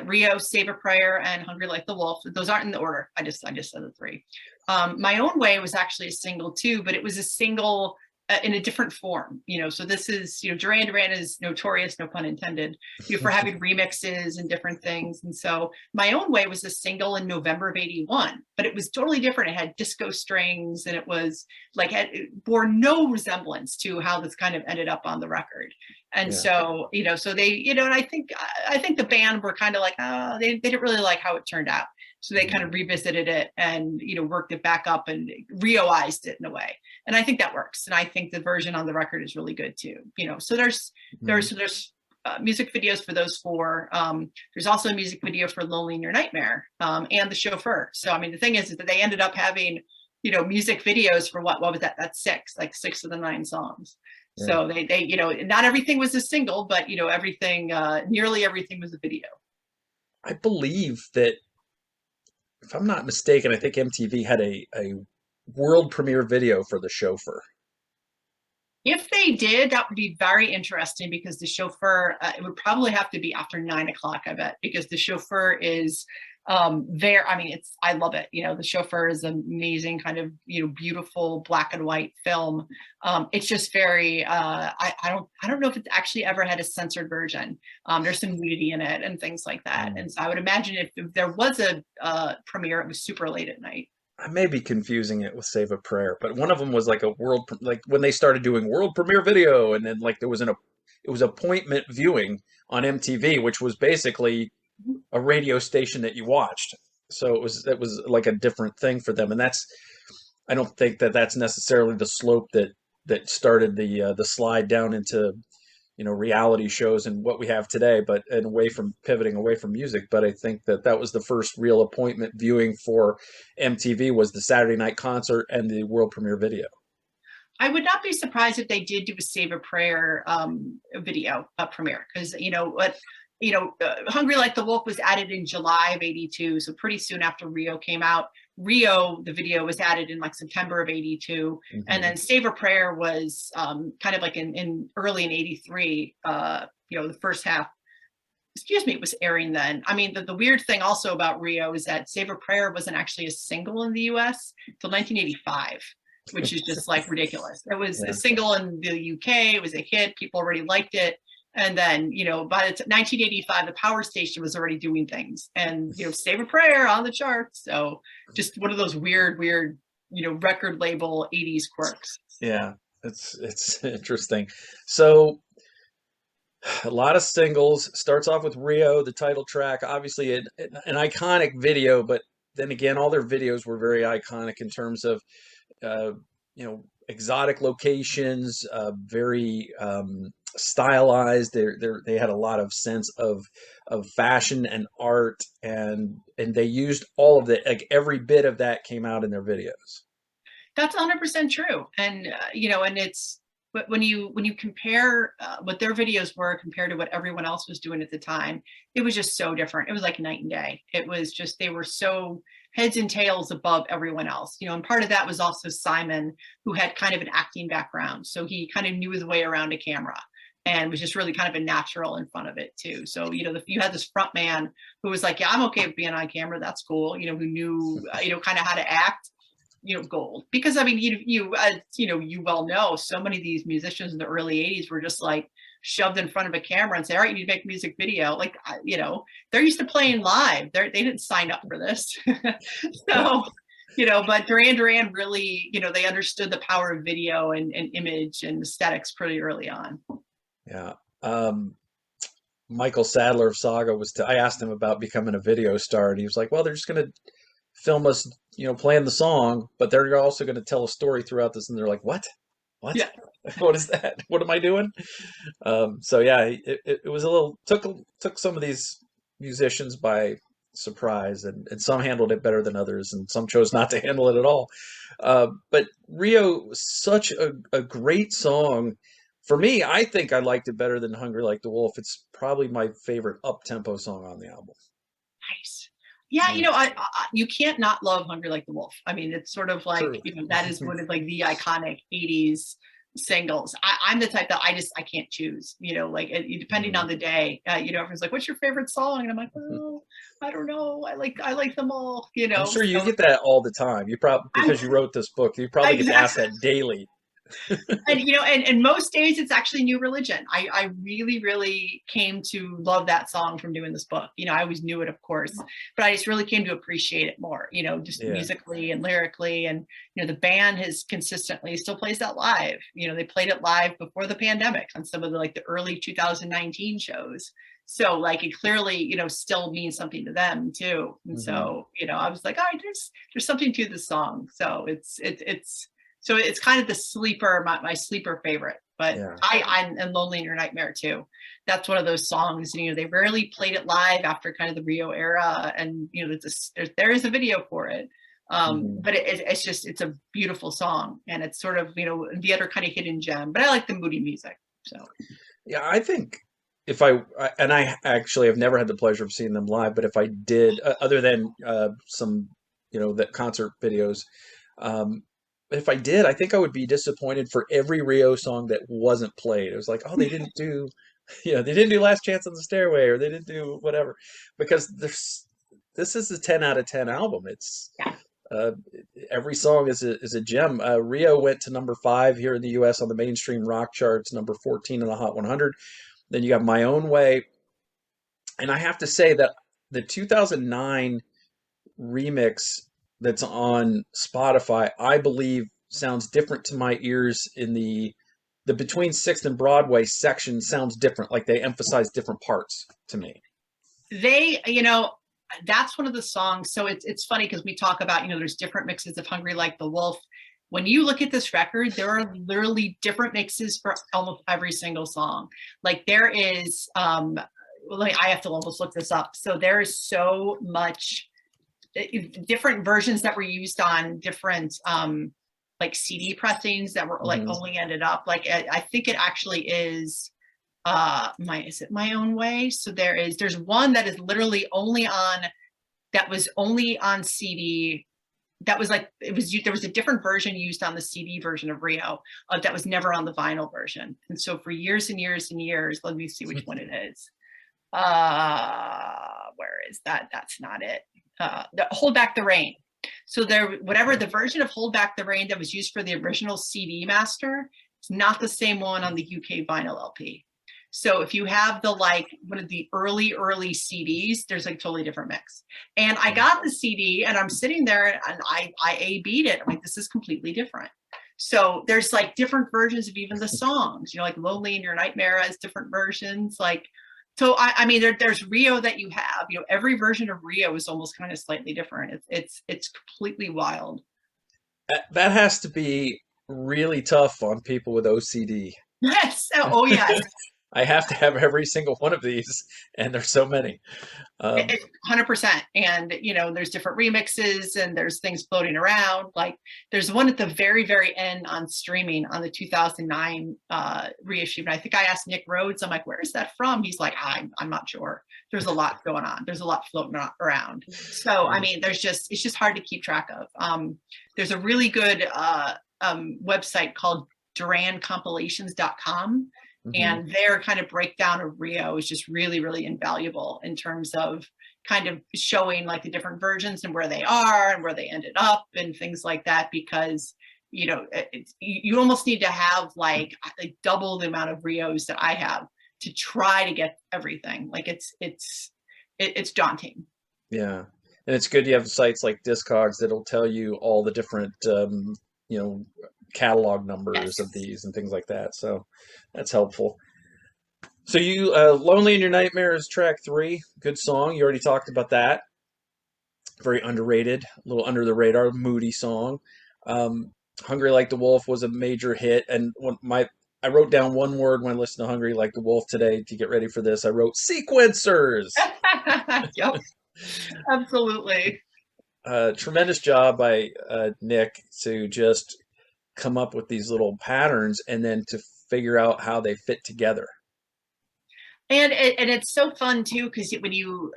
Rio, Save a Prayer, and Hungry Like the Wolf. Those aren't in the order. I just said the three. My Own Way was actually a single too, but it was a single in a different form. So this is Duran Duran is notorious, no pun intended, for having remixes and different things. And so My Own Way was a single in November of '81, but it was totally different. It had disco strings, and it was like it bore no resemblance to how this kind of ended up on the record. And Yeah. so so they and I think the band were kind of like, oh, they didn't really like how it turned out, so they kind Mhm. of revisited it and worked it back up and Rioized it in a way. And I think that works, and I think the version on the record is really good too. So there's Mhm. there's there's music videos for those four. There's also a music video for Lonely in Your Nightmare, and The Chauffeur. So I mean, the thing is that they ended up having music videos for what was that? That's six, like six of the nine songs. Yeah. So they not everything was a single, but everything, nearly everything was a video. I believe that, if I'm not mistaken, I think MTV had a world premiere video for The Chauffeur. If they did, that would be very interesting because The Chauffeur, it would probably have to be after 9 o'clock, I bet, because The Chauffeur is there. I mean, I love it. The Chauffeur is an amazing kind of, beautiful black and white film. It's just very, I don't know if it's actually ever had a censored version. There's some nudity in it and things like that. Mm. And so I would imagine if there was a premiere, it was super late at night. I may be confusing it with Save a Prayer, but one of them was like like when they started doing world premiere video, and then like it was appointment viewing on MTV, which was basically a radio station that you watched. So it was like a different thing for them, and that's I don't think that that's necessarily the slope that started the slide down into reality shows and what we have today, but and away from pivoting away from music. But I think that that was the first real appointment viewing for MTV was the Saturday night concert and the world premiere video. I would not be surprised if they did do a Save a Prayer video premiere, because what Hungry Like the Wolf was added in July of '82, so pretty soon after Rio came out. Rio, the video, was added in like September of '82, and then Save a Prayer was kind of like in early in '83. The first half, excuse me, was airing then. I mean, the weird thing also about Rio is that Save a Prayer wasn't actually a single in the US until 1985, which is just like ridiculous. It was a single in the UK, it was a hit, people already liked it. And then, by 1985, the Power Station was already doing things, and Save a Prayer on the charts. So just one of those weird, record label '80s quirks. Yeah, it's interesting. So a lot of singles. Starts off with Rio, the title track, obviously an iconic video, but then again, all their videos were very iconic in terms of, uh, exotic locations, very stylized. They had a lot of sense of fashion and art, and they used all of it. Like every bit of that came out in their videos. That's 100% true. And and it's, but when you compare what their videos were compared to what everyone else was doing at the time, it was just so different. It was like night and day. It was just, they were so heads and tails above everyone else. And part of that was also Simon, who had kind of an acting background, so he kind of knew his way around a camera and was just really kind of a natural in front of it too. So you had this front man who was like, yeah, I'm okay with being on camera, that's cool, who knew kind of how to act. Gold. Because I mean, you well know, so many of these musicians in the early '80s were just like shoved in front of a camera and say, all right, you need to make a music video. Like, they're used to playing live. They didn't sign up for this. So, but Duran Duran really, they understood the power of video and image and aesthetics pretty early on. Yeah. Michael Sadler of Saga I asked him about becoming a video star, and he was like, well, they're just going to film us, playing the song, but they're also going to tell a story throughout this. And they're like, what, Yeah. what is that? What am I doing? So yeah, it was a little, took some of these musicians by surprise, and some handled it better than others, and some chose not to handle it at all. But Rio, such a great song. For me, I think I liked it better than Hungry Like the Wolf. It's probably my favorite up-tempo song on the album. Nice. Yeah, Yeah. you can't not love Hungry Like the Wolf. I mean, it's sort of like, True. that is one of like the iconic '80s singles. I'm the type that I can't choose, like depending on the day, everyone's like, what's your favorite song? And I'm like, well, I don't know. I like them all, I'm sure you so get that all the time. You probably, I'm because you wrote this book, you probably get asked exactly. that daily. And and most days it's actually new religion. I really, really came to love that song from doing this book. I always knew it, of course, but I just really came to appreciate it more, just Yeah. musically and lyrically. And the band has consistently still plays that live. They played it live before the pandemic on some of the early 2019 shows. So like it clearly, still means something to them too. And so, I was like, all right, there's something to this song. So it's kind of the sleeper, my sleeper favorite. But Yeah. I'm and Lonely in Your Nightmare too. That's one of those songs. They rarely played it live after kind of the Rio era, and there is a video for it. But it's a beautiful song, and it's sort of the other kind of hidden gem. But I like the moody music. So Yeah, I think if and I actually have never had the pleasure of seeing them live, but if I did, other than some, the concert videos, if I did, I think I would be disappointed for every Rio song that wasn't played. It was like, oh, they didn't do, they didn't do Last Chance on the Stairway, or they didn't do whatever, because this is a 10 out of 10 album. It's yeah. uh, every song is a gem. Rio went to number 5 here in the U.S. on the mainstream rock charts, number 14 in the Hot 100. Then you got My Own Way, and I have to say that the 2009 remix that's on Spotify, I believe, sounds different to my ears. In the between 6th and Broadway section sounds different, like they emphasize different parts to me. They, that's one of the songs. So it's funny because we talk about, there's different mixes of Hungry Like the Wolf. When you look at this record, there are literally different mixes for almost every single song. Like there is, like I have to almost look this up. So there is so much different versions that were used on different like CD pressings that were like Hmm. only ended up like I think it actually is is it My Own Way? So there's one that is literally only on that was only on CD. That was like there was a different version used on the CD version of Rio that was never on the vinyl version. And so for years and years and years, let me see which one it is. Where is that? That's not it. Hold Back the Rain. So there, whatever the version of Hold Back the Rain that was used for the original CD master, it's not the same one on the UK vinyl LP. So if you have the like one of the early CDs, there's like totally different mix. And I got the CD and I'm sitting there and I A-B'd it. I'm like, this is completely different. So there's like different versions of even the songs, like Lonely in Your Nightmare has different versions. Like, so I mean, there's Rio that you have, every version of Rio is almost kind of slightly different. It's completely wild. That has to be really tough on people with OCD. Yes. Oh yes. I have to have every single one of these, and there's so many. Um, 100%. And there's different remixes and there's things floating around. Like there's one at the very very end on streaming on the 2009 reissue, and I think I asked Nick Rhodes, I'm like, where is that from? He's like, I'm not sure. There's a lot going on, there's a lot floating around. So I mean, it's just hard to keep track of. There's a really good website called duranCompilations.com, mhm. and their kind of breakdown of Rio is just really really invaluable in terms of kind of showing like the different versions and where they are and where they ended up and things like that, because you almost need to have like double the amount of Rios that I have to try to get everything. Like it's daunting. Yeah, and it's good you have sites like Discogs that'll tell you all the different you know catalog numbers of Yes. these and things like that. So that's helpful. So you "Lonely in Your Nightmare" is track three. Good song. You already talked about that. Very underrated, a little under the radar, moody song. Um, "Hungry Like the Wolf" was a major hit, and when my I wrote down one word when I listened to "Hungry Like the Wolf" today to get ready for this. I wrote sequencers. Yep, absolutely. Tremendous job by Nick to just come up with these little patterns and then to figure out how they fit together. And it's so fun too, because when you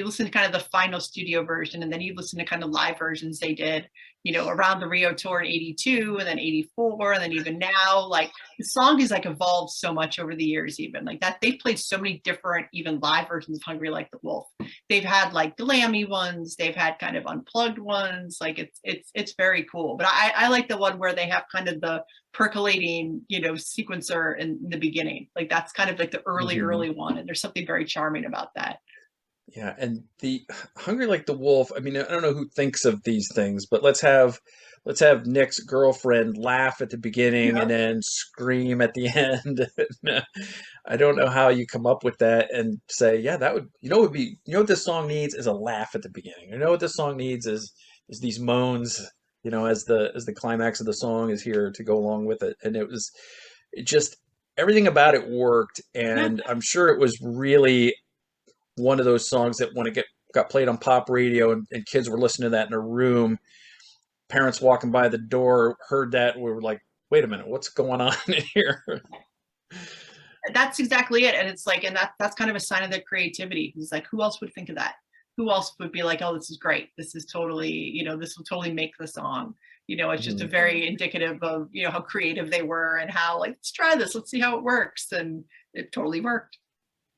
listen to kind of the final studio version and then you listen to kind of live versions they did, around the Rio tour in 82 and then 84 and then even now, like the song has like evolved so much over the years, even like that they've played so many different even live versions of Hungry Like the Wolf. They've had like glammy ones, they've had kind of unplugged ones. Like it's very cool. But I like the one where they have kind of the percolating, sequencer in the beginning. Like that's kind of like the Hmm. early one. And there's something very charming about that. Yeah, and the "Hungry Like the Wolf." I mean, I don't know who thinks of these things, but let's have Nick's girlfriend laugh at the beginning and Yep. then scream at the end. I don't know how you come up with that and say, yeah, that would would be what this song needs is a laugh at the beginning. What this song needs is these moans, as the climax of the song is here to go along with it. And it just everything about it worked, Yeah. and I'm sure it was really one of those songs that when it got played on pop radio and kids were listening to that in a room, parents walking by the door heard that and we were like, wait a minute, what's going on here? That's exactly it. And it's like, and that's kind of a sign of their creativity. It's like, who else would think of that? Who else would be like, oh, this is great. This is totally, this will totally make the song. It's just a Mhm. very indicative of, how creative they were and how like, let's try this, let's see how it works. And it totally worked.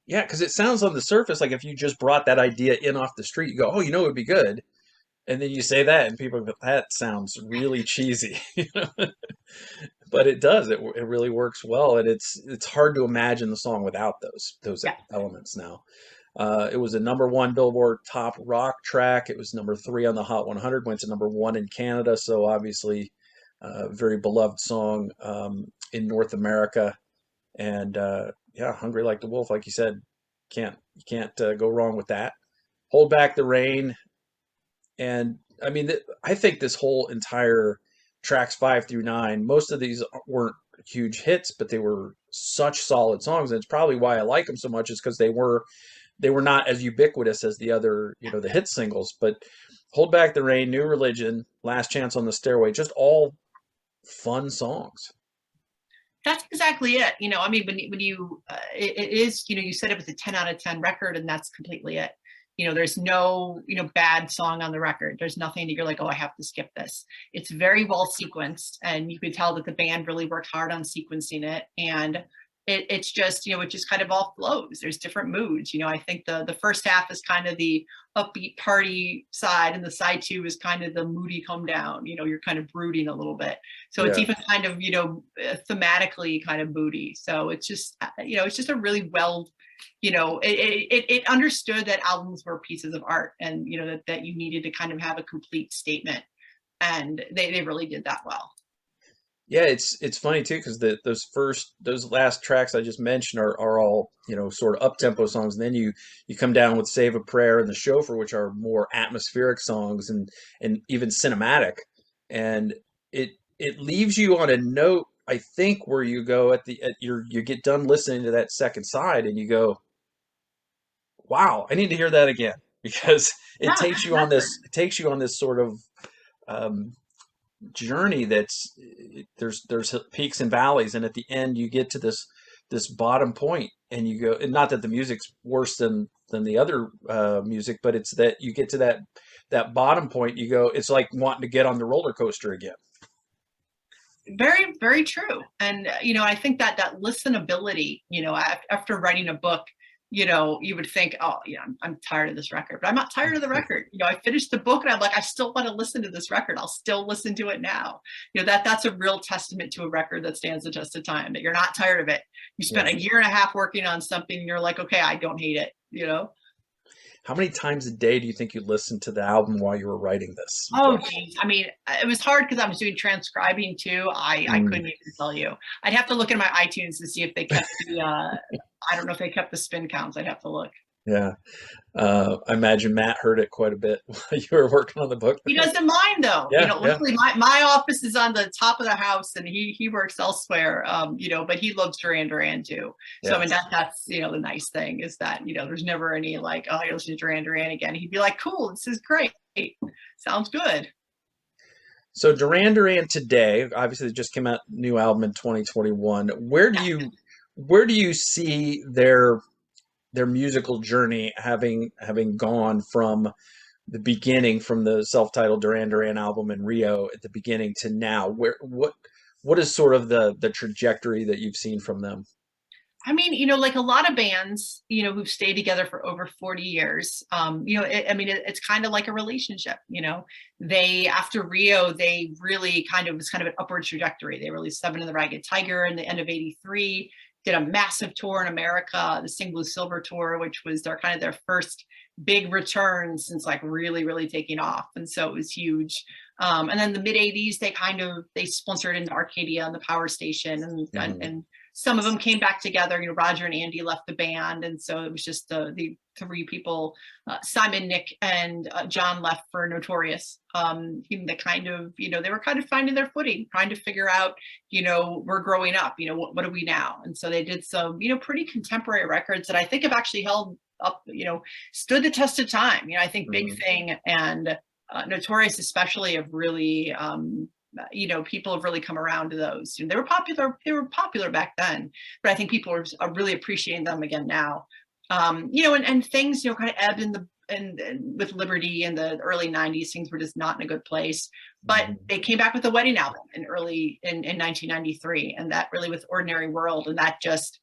Yeah, because it sounds on the surface like if you just brought that idea in off the street, you go, oh, it would be good. And then you say that, and people go, that sounds really cheesy. But it does. It really works well, and it's hard to imagine the song without those Yeah. elements now. It was a number one Billboard top rock track. It was number three on the Hot 100. Went to number one in Canada, so obviously, very beloved song in North America. And yeah, "Hungry Like the Wolf," like you said, You can't go wrong with that. Hold Back the Rain, and I mean, I think this whole entire tracks 5 through 9, most of these weren't huge hits, but they were such solid songs, and it's probably why I like them so much, is because they were not as ubiquitous as the other, the hit singles. But Hold Back the Rain, New Religion, Last Chance on the Stairway, just all fun songs. That's exactly it. I mean, when you it is, you said it was a 10 out of 10 record, and that's completely it. There's no, bad song on the record. There's nothing that you're like, oh, I have to skip this. It's very well sequenced, and you could tell that the band really worked hard on sequencing it. And it's just, it just kind of all flows. There's different moods. I think the first half is kind of the upbeat party side, and the side two is kind of the moody come down. You're kind of brooding a little bit. So it's Yeah. even kind of, thematically kind of moody. So it's just, it's just a really well, it understood that albums were pieces of art, and, that you needed to kind of have a complete statement. And they really did that well. Yeah, it's funny too, because those last tracks I just mentioned are all, sort of up tempo songs, and then you come down with Save a Prayer and The Chauffeur, which are more atmospheric songs and even cinematic, and it leaves you on a note, I think, where you go you get done listening to that second side, and you go, wow, I need to hear that again, because Yeah, exactly. it takes you on this sort of um, journey that's there's peaks and valleys, and at the end you get to this bottom point, and you go, and not that the music's worse than the other music, but it's that you get to that bottom point, you go, it's like wanting to get on the roller coaster again. Very, very true. And, I think that listenability, after writing a book, you would think, oh, I'm tired of this record, but I'm not tired of the record. I finished the book, and I'm like, I still want to listen to this record. I'll still listen to it now. That's a real testament to a record that stands the test of time, that you're not tired of it. You spent Yeah. a year and a half working on something, and you're like, okay, I don't hate it. How many times a day do you think you listened to the album while you were writing this Oh, book? geez. I mean, it was hard because I was doing transcribing too. I Mm. couldn't even tell you. I'd have to look in my iTunes to see if they kept I don't know if they kept the spin counts. I'd have to look. Yeah. I imagine Matt heard it quite a bit while you were working on the book. He doesn't mind though. Yeah, yeah. Luckily my office is on the top of the house, and he works elsewhere. But he loves Duran Duran too. So I Yeah. mean that's the nice thing is that, there's never any like, oh, I listen to Duran Duran again. He'd be like, cool, this is great. Sounds good. So Duran Duran today, obviously, they just came out new album in 2021. Where do you see their musical journey having gone from the beginning, from the self-titled Duran Duran album in Rio at the beginning to now? What is sort of the trajectory that you've seen from them? I mean, like a lot of bands, who've stayed together for over 40 years, it's kind of like a relationship, they, after Rio, they really was kind of an upward trajectory. They released Seven and the Ragged Tiger in the end of 83, did a massive tour in America, the Sing Blue Silver tour, which was their first big return since like really, really taking off. And so it was huge. And then the mid 80s, they splintered into Arcadia and the Power Station, and some of them came back together. Roger and Andy left the band, and so it was just the three people. Simon, Nick, and John left for Notorious. They they were kind of finding their footing, trying to figure out, we're growing up. What are we now? And so they did some, pretty contemporary records that I think have actually held up, stood the test of time. I think Big Mhm. Thing and Notorious especially have really people have really come around to those. They were popular back then, but I think people are really appreciating them again now. And things kind of ebbed and with Liberty in the early 90s, things were just not in a good place, but Mhm. they came back with a wedding album in 1993, and that really, with Ordinary World, and that just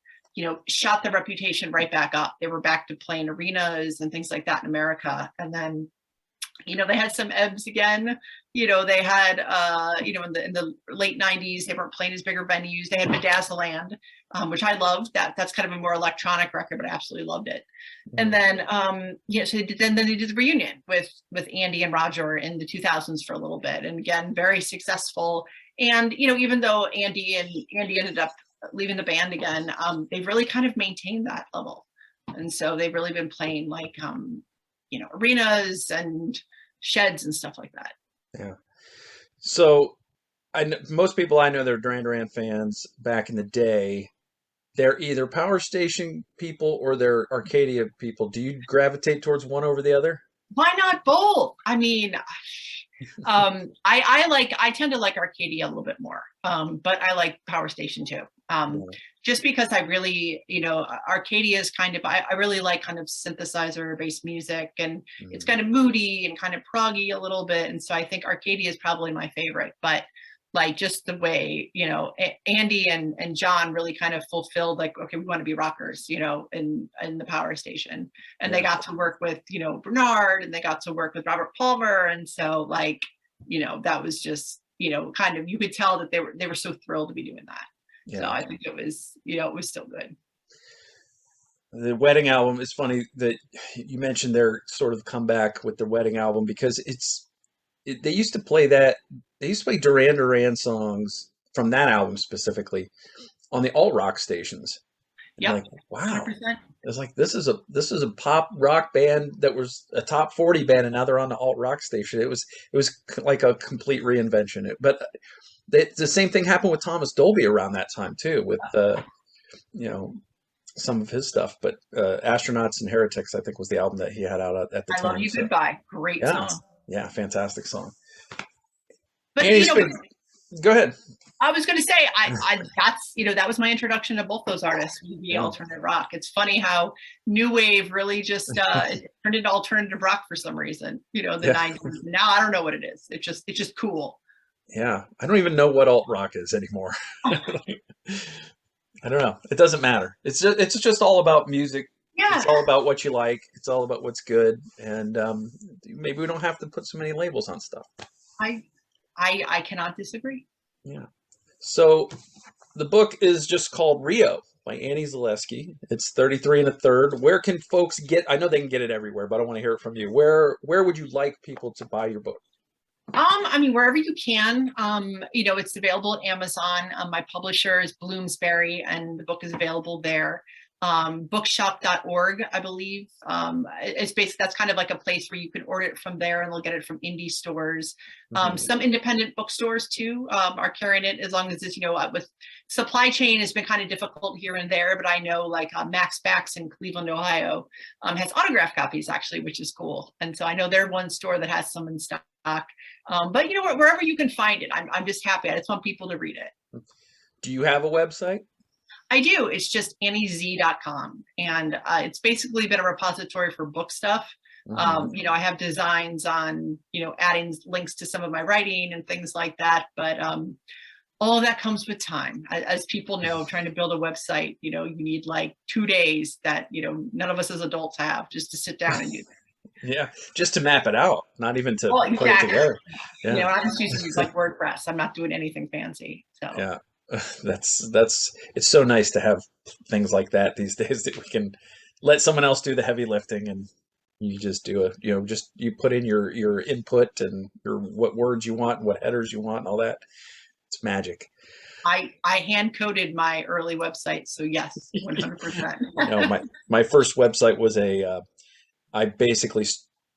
shot their reputation right back up. They were back to playing arenas and things like that in America. And then they had some ebbs again. They had, in the late 90s, they weren't playing as bigger venues. They had Bedazzleland, which I loved. That's kind of a more electronic record, but I absolutely loved it. And Mhm. then, so then they did the reunion with Andy and Roger in the 2000s for a little bit. And again, very successful. And, even though Andy ended up leaving the band again, they've really kind of maintained that level. And so they've really been playing like, arenas and sheds and stuff like that. Yeah. So most people I know, they're Duran Duran fans back in the day. They're either Power Station people or they're Arcadia people. Do you gravitate towards one over the other? Why not both? I mean, I tend to like Arcadia a little bit more, but I like Power Station too. Yeah. Just because I really, Arcadia is kind of, I really like kind of synthesizer based music, and it's Mm. kind of moody and kind of proggy a little bit. And so I think Arcadia is probably my favorite, but like just the way, Andy and John really kind of fulfilled like, okay, we want to be rockers, in the Power Station. And they Yeah. got to work with, Bernard, and they got to work with Robert Palmer. And so like, that was just, kind of, you could tell that they were so thrilled to be doing that. So Yeah. I think it was, it was still good. The wedding album is funny that you mentioned their sort of comeback with the wedding album because they used to play that. They used to play Duran Duran songs from that album specifically on the alt rock stations. And Yep. like, wow. 100%. It's like this is a pop rock band that was a top 40 band and now they're on the alt rock station. It was like a complete reinvention. But the same thing happened with Thomas Dolby around that time too with you know some of his stuff. But Astronauts and Heretics I think was the album that he had out at the I Love time. You So Goodbye. Great yeah, song. yeah, fantastic song. But, Andy's been go ahead. I was going to say, that was my introduction to both those artists, would be Yeah. alternative rock. It's funny how new wave really just turned into alternative rock for some reason, the Yeah. 90s. Now I don't know what it is. It's just cool. Yeah. I don't even know what alt rock is anymore. I don't know. It doesn't matter. It's just all about music. Yeah, It's all about what you like. It's all about what's good. And maybe we don't have to put so many labels on stuff. I I cannot disagree. Yeah. So the book is just called Rio by Annie Zaleski. It's 33 and a third. Where can folks get? I know they can get it everywhere, but I want to hear it from you. Where would you like people to buy your book? I mean, wherever you can. It's available at Amazon. My publisher is Bloomsbury, and the book is available there. Bookshop.org, I believe. It's basically, that's kind of like a place where you can order it from there, and they'll get it from indie stores. Mhm. Some independent bookstores too are carrying it, as long as it's, with supply chain has been kind of difficult here and there, but I know like Max Backs in Cleveland, Ohio, has autograph copies actually, which is cool. And so I know they're one store that has some in stock. But wherever you can find it, I'm just happy. I just want people to read it. Do you have a website? I do. It's just anniez.com. And it's basically been a repository for book stuff. Mhm. I have designs on, adding links to some of my writing and things like that. But all of that comes with time. As people know, trying to build a website, you need like 2 days that, none of us as adults have, just to sit down and do that. Yeah, just to map it out, not even to Well, put it exactly. together. Yeah, I'm just using like WordPress. I'm not doing anything fancy. So yeah. That's it's so nice to have things like that these days that we can let someone else do the heavy lifting and you just do it. Just you put in your input and your what words you want and what headers you want and all that. It's magic. I hand coded my early website. So yes, 100%. My first website was I basically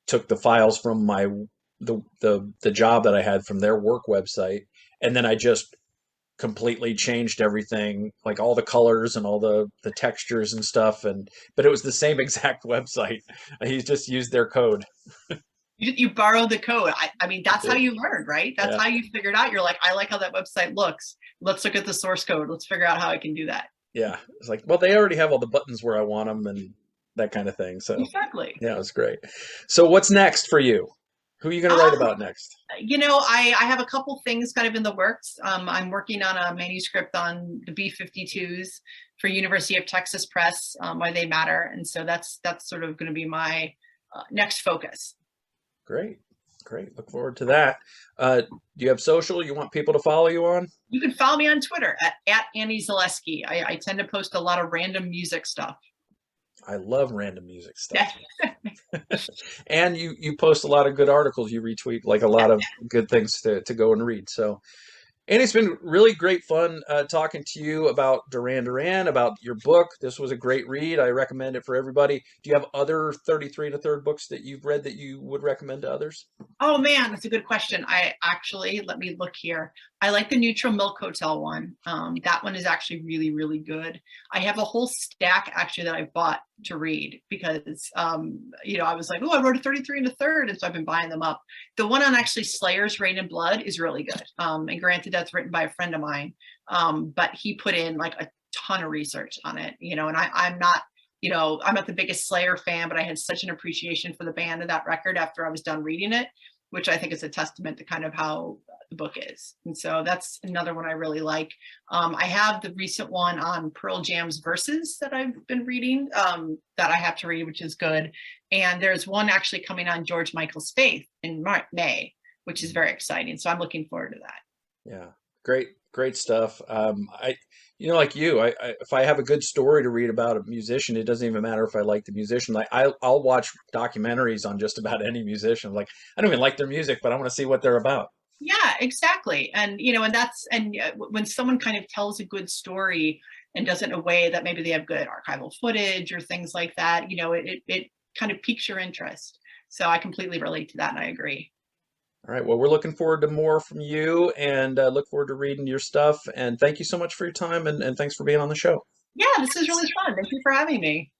took the files from the job that I had from their work website, and then I just completely changed everything, like all the colors and all the textures and stuff. But it was the same exact website. He just used their code. You borrow the code. I mean, I that's how did. you learned, right? That's Yeah, how you figured out. You're like, I like how that website looks. Let's look at the source code. Let's figure out how I can do that. yeah. It's like, well, they already have all the buttons where I want them and that kind of thing. So Exactly. yeah, it was great. So what's next for you? Who are you going to write Um, about next? I have a couple things kind of in the works. I'm working on a manuscript on the B-52s for University of Texas Press, Why They Matter. And so that's sort of going to be my next focus. Great. Great. Look forward to that. Do you have social you want people to follow you on? You can follow me on Twitter at Annie Zaleski. I tend to post a lot of random music stuff. I love random music stuff. And you post a lot of good articles. You retweet like a lot of good things to go and read. So And it's been really great fun talking to you about Duran Duran, about your book. This was a great read. I recommend it for everybody. Do you have other 33 and a third books that you've read that you would recommend to others? Oh man, that's a good question. I actually, let me look here. I like the Neutral Milk Hotel one. That one is actually really, really good. I have a whole stack actually that I bought to read because, I was like, oh, I wrote a 33 and a third. And so I've been buying them up. The one on actually Slayer's Rain and Blood is really good. And granted, that's written by a friend of mine. But he put in like a ton of research on it, and I'm not, I'm not the biggest Slayer fan, but I had such an appreciation for the band of that record after I was done reading it, which I think is a testament to kind of how the book is. And so that's another one I really like. I have the recent one on Pearl Jam's Verses that I've been reading, that I have to read, which is good. And there's one actually coming on George Michael's Faith in May, which is very exciting. So I'm looking forward to that. Yeah, great stuff. Like you, if I have a good story to read about a musician, it doesn't even matter if I like the musician. Like I'll watch documentaries on just about any musician. Like I don't even like their music, but I want to see what they're about. Yeah, exactly. And when someone kind of tells a good story and does it in a way that maybe they have good archival footage or things like that, it kind of piques your interest. So I completely relate to that and I agree. All right. Well, we're looking forward to more from you and look forward to reading your stuff. And thank you so much for your time and thanks for being on the show. Yeah, this is really fun. Thank you for having me.